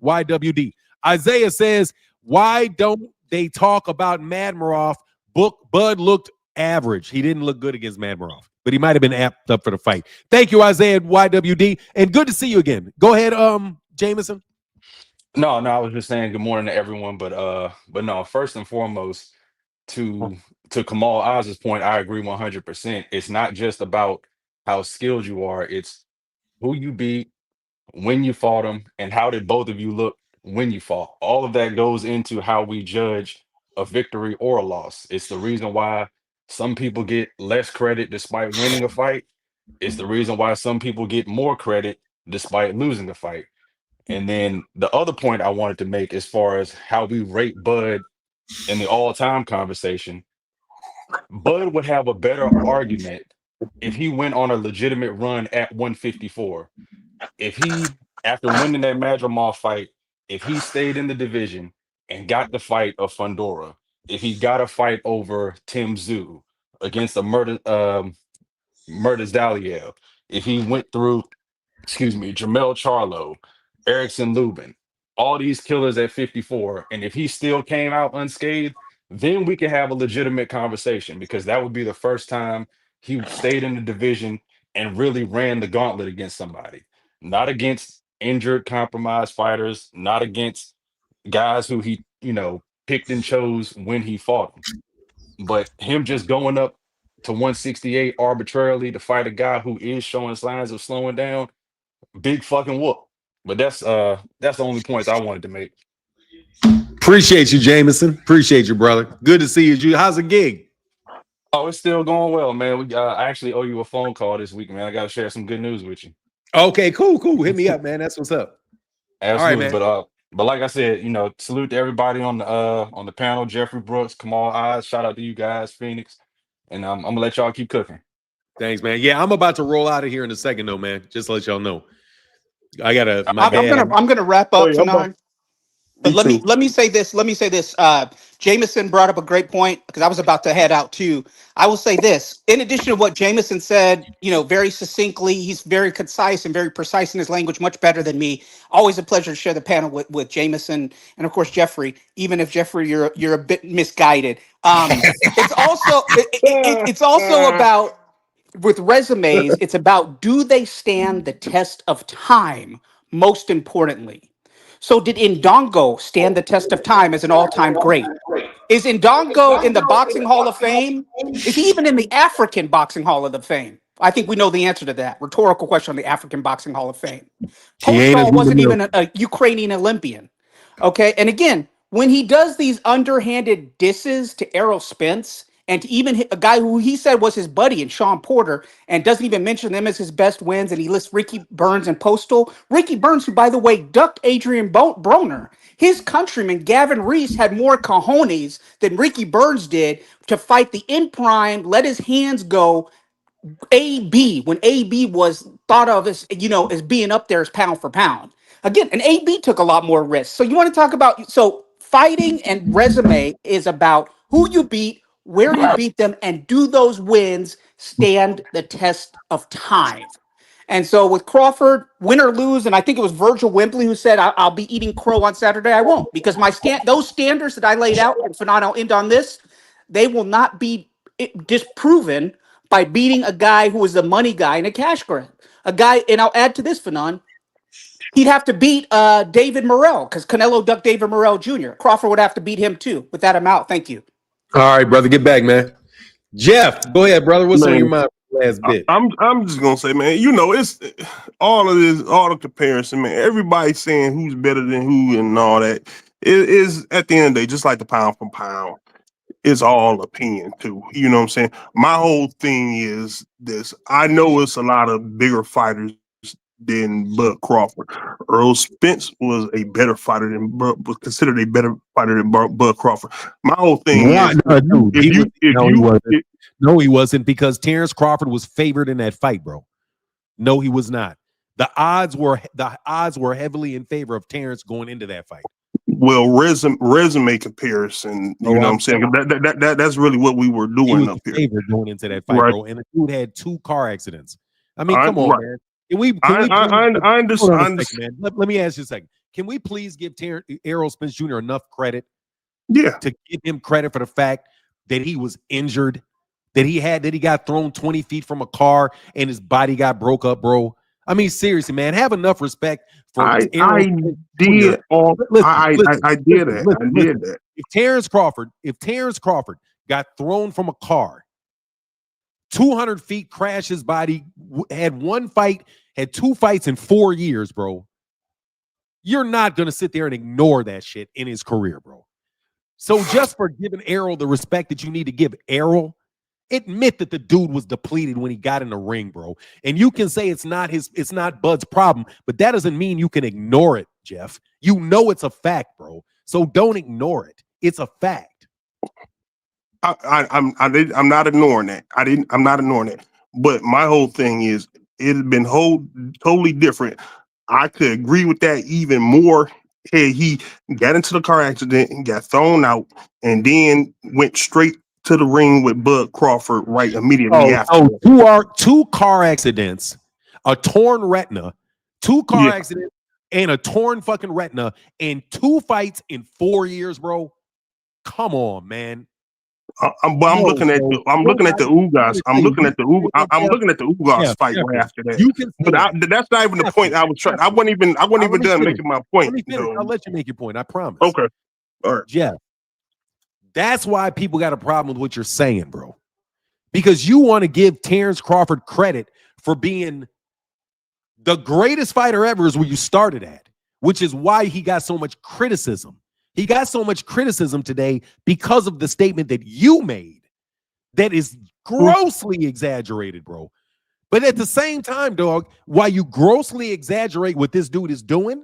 YWD. Isaiah says, why don't they talk about Madmaroff? Bud looked average. He didn't look good against Madmaroff, but he might have been amped up for the fight. Thank you, Isaiah YWD, and good to see you again. Go ahead, Jameson. No, I was just saying good morning to everyone, but no, first and foremost, to Kamal Oz's point, I agree 100%. It's not just about how skilled you are, it's who you beat, when you fought them, and how did both of you look when you fought. All of that goes into how we judge a victory or a loss. It's the reason why some people get less credit despite winning a fight. It's the reason why some people get more credit despite losing a fight. And then the other point I wanted to make as far as how we rate Bud in the all-time conversation, Bud would have a better argument if he went on a legitimate run at 154. If he, after winning that Madrimov fight, if he stayed in the division and got the fight of Fundora, if he got a fight over Tim Tszyu against a Murder Zaliel, if he went through, Jamel Charlo, Erickson Lubin, all these killers at 54, and if he still came out unscathed, then we could have a legitimate conversation because that would be the first time he stayed in the division and really ran the gauntlet against somebody, not against injured, compromised fighters, not against guys who he, picked and chose when he fought them. But him just going up to 168 arbitrarily to fight a guy who is showing signs of slowing down, big fucking whoop. But that's the only points I wanted to make. Appreciate you, Jameson. Appreciate you, brother. Good to see you. How's the gig? Oh, it's still going well, man. I actually owe you a phone call this week, man. I got to share some good news with you. Okay, cool. Hit me up, man. That's what's up. Absolutely. All right, man. But like I said, salute to everybody on the panel. Jeffrey Brooks, Kamal Oz. Shout out to you guys, Phoenix. And I'm gonna let y'all keep cooking. Thanks, man. Yeah, I'm about to roll out of here in a second, though, man. Just to let y'all know. I gotta. I'm gonna wrap up tonight. But let me say this. Jameson brought up a great point because I was about to head out too. I will say this. In addition to what Jameson said, very succinctly, he's very concise and very precise in his language, much better than me. Always a pleasure to share the panel with Jameson and of course Jeffrey. Even if Jeffrey, you're a bit misguided. It's also about with resumes. It's about, do they stand the test of time? Most importantly. So did Indongo stand the test of time as an all-time great? Is Indongo in the Boxing Hall of Fame? Is he even in the African Boxing Hall of Fame? I think we know the answer to that. Rhetorical question on the African Boxing Hall of Fame. Postol wasn't even a Ukrainian Olympian. Okay, and again, when he does these underhanded disses to Errol Spence and to even a guy who he said was his buddy and Sean Porter and doesn't even mention them as his best wins, and he lists Ricky Burns and Postal. Ricky Burns, who, by the way, ducked Adrian Broner. His countryman, Gavin Reese, had more cojones than Ricky Burns did to fight the in prime, let his hands go AB when AB was thought of as as being up there as pound for pound. Again, and AB took a lot more risks. So you want to talk about fighting and resume is about who you beat, where you beat them, and do those wins stand the test of time? And so with Crawford, win or lose, and I think it was Virgil Wembley who said, I'll be eating crow on Saturday. I won't, because those standards that I laid out, and Fanon, I'll end on this, they will not be disproven by beating a guy who is a money guy and a cash grab. A guy, and I'll add to this, Fanon, he'd have to beat David Morrell because Canelo ducked David Morrell Jr. Crawford would have to beat him too. With that, I'm out. Thank you. All right, brother. Get back, man. Jeff, go ahead, brother. What's on your mind? last bit. I'm just gonna say, man, it's all of this, all the comparison, man. Everybody saying who's better than who and all that. It is at the end of the day, just like the pound for pound. It's all opinion too. You know what I'm saying? My whole thing is this. I know it's a lot of bigger fighters than Bud Crawford. Earl Spence was a better fighter than was considered a better fighter than Bud Crawford. My whole thing is no, he wasn't, because Terence Crawford was favored in that fight, bro. No, he was not. The odds were heavily in favor of Terence going into that fight. Well, resume comparison, you know what I'm saying? That's really what we were doing up here. Going into that fight, right, bro. And the dude had 2 car accidents. I mean, come on, man. I understand. Man. Let me ask you a second. Can we please give Errol Spence Jr. enough credit? Yeah. To give him credit for the fact that he was injured, that he got thrown 20 feet from a car and his body got broke up, bro. I mean, seriously, man, have enough respect for I did that. If Terence Crawford got thrown from a car 200 feet, crashed his body, had 2 fights in 4 years, bro, you're not going to sit there and ignore that shit in his career, bro. So just for giving Errol the respect that you need to give Errol, admit that the dude was depleted when he got in the ring, bro. And you can say it's not Bud's problem, but that doesn't mean you can ignore it, Jeff. You know it's a fact, bro. So don't ignore it. It's a fact. I'm not ignoring that. I'm not ignoring it. But my whole thing is it's been totally different. I could agree with that even more. Hey, he got into the car accident and got thrown out, and then went straight to the ring with Bud Crawford right immediately after. Two car accidents, a torn retina, 2 car accidents, and a torn fucking retina, and 2 fights in 4 years, bro. Come on, man. I'm looking at the Ugas. I'm looking at the Ugas fight right after that. But that's not even the point I was trying. I wasn't even done making my point. I'll let you make your point. I promise. Okay. All right. Jeff. That's why people got a problem with what you're saying, bro. Because you want to give Terence Crawford credit for being the greatest fighter ever is where you started at, which is why he got so much criticism. He got so much criticism today because of the statement that you made that is grossly exaggerated, bro. But at the same time, dog, while you grossly exaggerate what this dude is doing,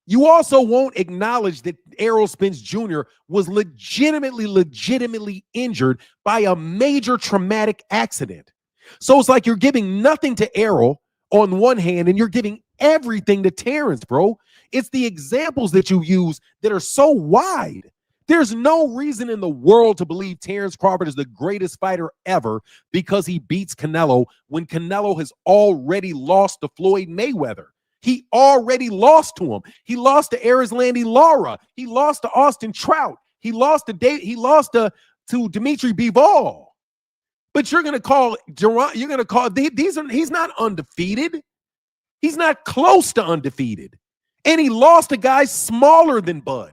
you also won't acknowledge that Errol Spence Jr. was legitimately injured by a major traumatic accident. So it's like you're giving nothing to Errol on one hand, and you're giving everything to Terence, bro. It's the examples that you use that are so wide. There's no reason in the world to believe Terence Crawford is the greatest fighter ever because he beats Canelo when Canelo has already lost to Floyd Mayweather. He already lost to him. He lost to Erislandy Lara. He lost to Austin Trout. He lost to Dimitri Bivol. But you're gonna call he's not undefeated. He's not close to undefeated. And he lost to guys smaller than Bud.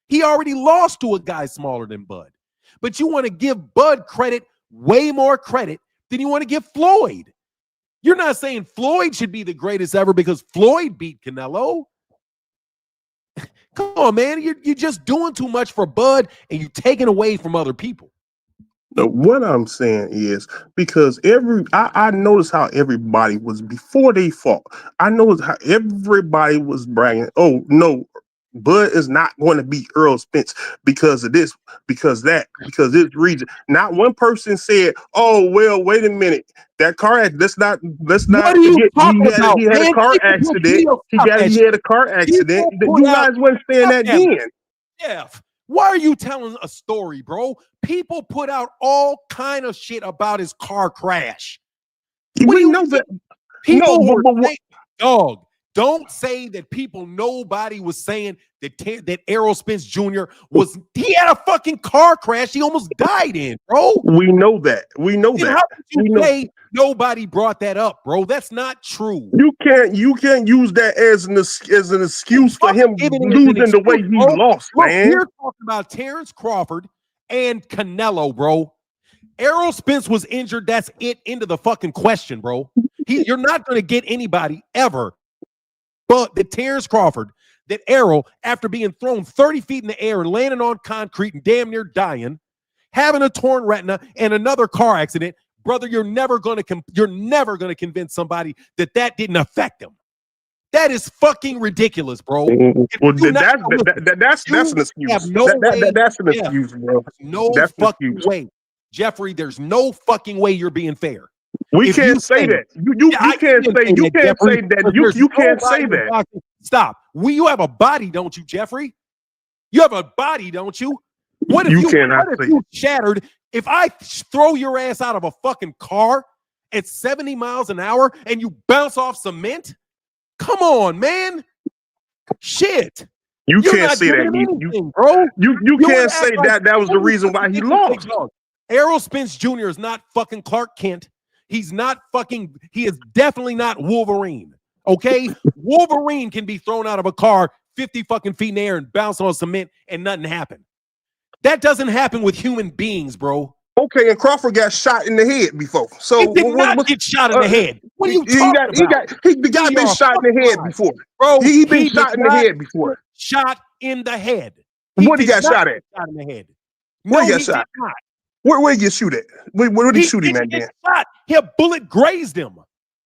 He already lost to a guy smaller than Bud. But you want to give Bud credit, way more credit, than you want to give Floyd. You're not saying Floyd should be the greatest ever because Floyd beat Canelo. Come on, man. You're just doing too much for Bud and you're taking away from other people. No, what I'm saying is because I noticed how everybody was before they fought. I noticed how everybody was bragging. Oh no, Bud is not going to beat Errol Spence because of this, because this reason. Not one person said, "Oh well, wait a minute, that car accident. Let's not forget he had a car accident. He had a car accident. You guys weren't saying that then." Yeah. Why are you telling a story, bro? People put out all kind of shit about his car crash. We know that. Dog, don't say that nobody was saying that Errol Spence Jr. he had a fucking car crash he almost died in, bro. We know that. How could you say nobody brought that up, bro? That's not true. You can't use that as an excuse for him losing the way he lost, man. We're talking about Terence Crawford and Canelo, bro. Errol Spence was injured. That's it. Into the fucking question, bro. You're not going to get anybody ever but the Terence Crawford, that Errol, after being thrown 30 feet in the air and landing on concrete and damn near dying, having a torn retina and another car accident, brother, you're never going to convince somebody that didn't affect him. That is fucking ridiculous, bro. Well, that's an excuse. That's an excuse, bro. No that's fucking way. Jeffrey, there's no fucking way you're being fair. We can't say that. You can't say that. Stop. You have a body, don't you, Jeffrey? You have a body, don't you? What if you shattered? If I throw your ass out of a fucking car at 70 miles an hour and you bounce off cement? Come on, man. Shit. You can't say that, bro. You can't say that was the reason why he lost. Errol Spence Jr. is not fucking Clark Kent. He is definitely not Wolverine. Okay? Wolverine can be thrown out of a car 50 fucking feet in the air and bounce on cement and nothing happen. That doesn't happen with human beings, bro. Okay, and Crawford got shot in the head before. So he did not get shot in the head. What are you talking about? He got been shot in the head before. Bro, he been shot in the head before. Shot in the head. What he got shot at? Shot in the head. Where he got shot? Where did he shoot at? Where did he shoot him at then? A bullet grazed him.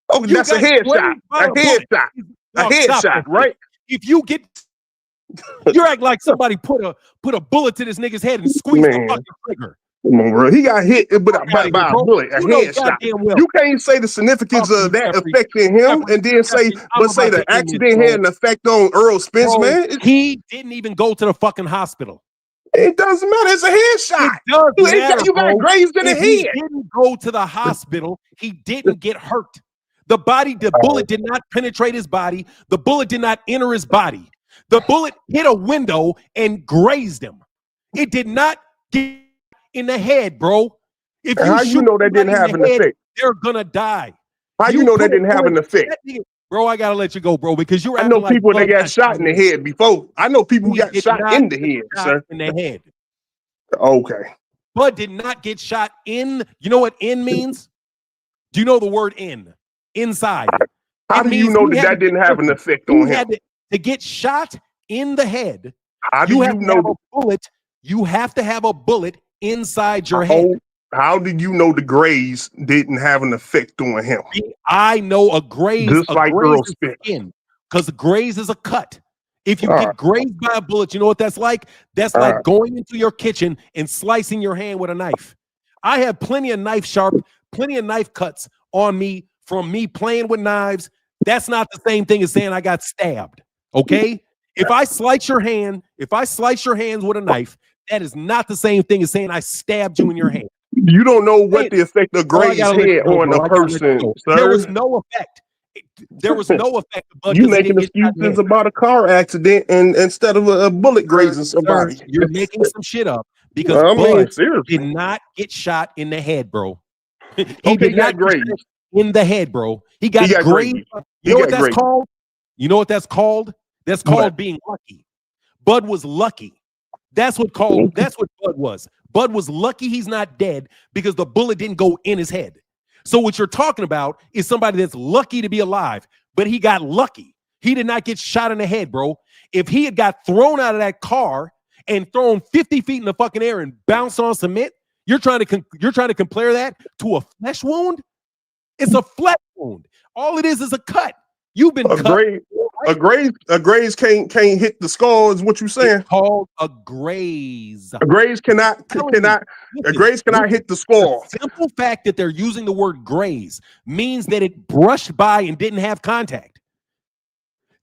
Oh, that's a headshot. A headshot. A headshot, right? If you get, you act like somebody put a bullet to this nigga's head and squeezed the fucking trigger. Come on, bro. He got hit by a bullet, a headshot. You can't say the significance of that affecting him and then say the accident had an effect on Errol Spence, man. He didn't even go to the fucking hospital. It doesn't matter. It's a headshot. It does matter, you got grazed in the head. He didn't go to the hospital. He didn't get hurt. The bullet did not penetrate his body. The bullet did not enter his body. The bullet hit a window and grazed him. It did not get in the head, bro. If how you know that didn't have an effect? They're gonna die. How you know that didn't have an effect? Bro, I gotta let you go, bro, because I know people that got shot in the head before. I know people who got shot in the head, sir. In the head. Okay. Bud did not get shot in. You know what in means? Do you know the word in? Inside. How do you know that didn't have an effect on him? To get shot in the head, how do you know a bullet? You have to have a bullet inside your head. How did you know the graze didn't have an effect on him? I know a graze, just like Earl Spence, because a graze is a cut. If you get grazed by a bullet, you know what that's like? That's like going into your kitchen and slicing your hand with a knife. I have plenty of knife cuts on me from me playing with knives. That's not the same thing as saying I got stabbed. Okay? If I slice your hands with a knife, that is not the same thing as saying I stabbed you in your hand. You don't know what the effect of graze had on a person, sir. There was no effect. There was no effect. You making excuses about a car accident and instead of a bullet grazing somebody. Sir, you're making some shit up because Bud did not get shot in the head, bro. He did not get in the head, bro. He got grazed. You know what that's called? You know what that's called? That's called being lucky. Bud was lucky. That's what Bud was. Bud was lucky he's not dead because the bullet didn't go in his head. So what you're talking about is somebody that's lucky to be alive, but he got lucky. He did not get shot in the head, bro. If he had got thrown out of that car and thrown 50 feet in the fucking air and bounced on cement, you're trying to compare that to a flesh wound? It's a flesh wound. All it is a cut. You've been cut. A graze can't hit the skull, is what you're saying. It's called a graze. A graze cannot hit the skull. The simple fact that they're using the word graze means that it brushed by and didn't have contact.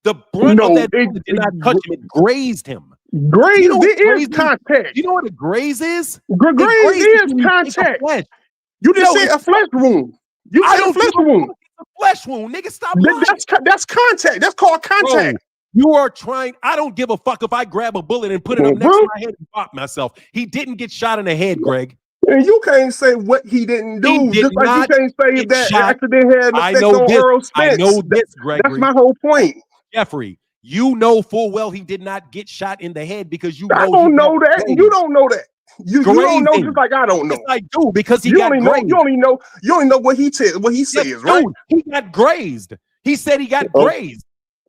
The brunt of that did not touch him, it grazed him. Graze, there is contact. You know what a graze is? Graze is contact. You just said a flesh wound. You said a flesh wound. A flesh wound, nigga. Stop lying. That's contact. That's called contact. Bro, you are trying. I don't give a fuck if I grab a bullet and put it up next to my head and pop myself. He didn't get shot in the head, Greg. And you can't say what he didn't do. Just like you can't say that accident had an effect on Earl Spence. I know this, Greg. That's my whole point. Jeffrey, you know full well he did not get shot in the head because you know. I don't know that. You don't know that. You don't know, Grazing. just like I don't know. Yes, I do, because he You got only know. grazed. You only know what he says, Yes, right? dude, he got grazed. He said he got Oh. grazed.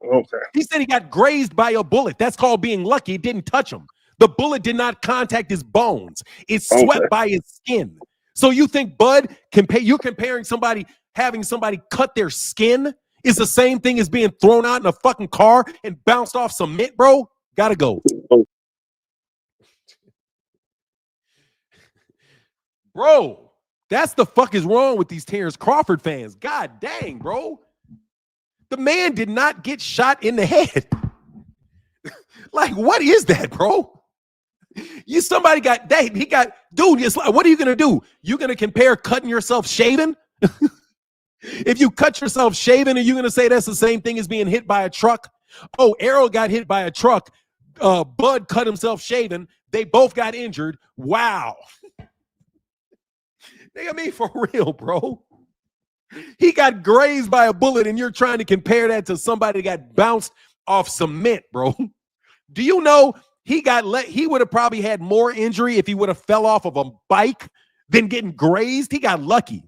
Okay. He said he got grazed by a bullet. That's called being lucky. It didn't touch him. The bullet did not contact his bones. It swept Okay. by his skin. So you think, Bud, you're comparing having somebody cut their skin is the same thing as being thrown out in a fucking car and bounced off cement, bro? Gotta go. Bro, that's the fuck is wrong with these Terence Crawford fans. God dang, bro. The man did not get shot in the head. Like, what is that, bro? Somebody got that. He got, dude, it's like, what are you gonna do? You gonna compare cutting yourself shaving? If you cut yourself shaving, are you gonna say that's the same thing as being hit by a truck? Oh, Arrow got hit by a truck. Bud cut himself shaving. They both got injured. Wow. I mean, for real, bro. He got grazed by a bullet, and you're trying to compare that to somebody that got bounced off cement, bro. Do you know he would have probably had more injury if he would have fell off of a bike than getting grazed? He got lucky.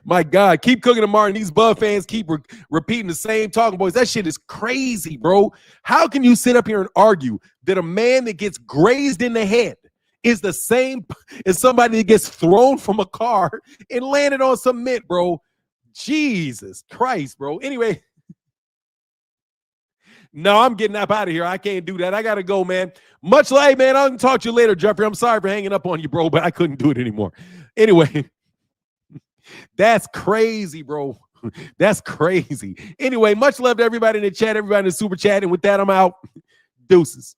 My God, keep cooking tomorrow. And these Bud fans keep repeating the same talking points. That shit is crazy, bro. How can you sit up here and argue that a man that gets grazed in the head is the same as somebody that gets thrown from a car and landed on cement, bro? Jesus Christ, bro. Anyway, no, I'm getting up out of here. I can't do that. I got to go, man. Much love, man. I'll talk to you later, Jeffrey. I'm sorry for hanging up on you, bro, but I couldn't do it anymore. Anyway, that's crazy, bro. That's crazy. Anyway, much love to everybody in the chat, everybody in the super chat. And with that, I'm out. Deuces.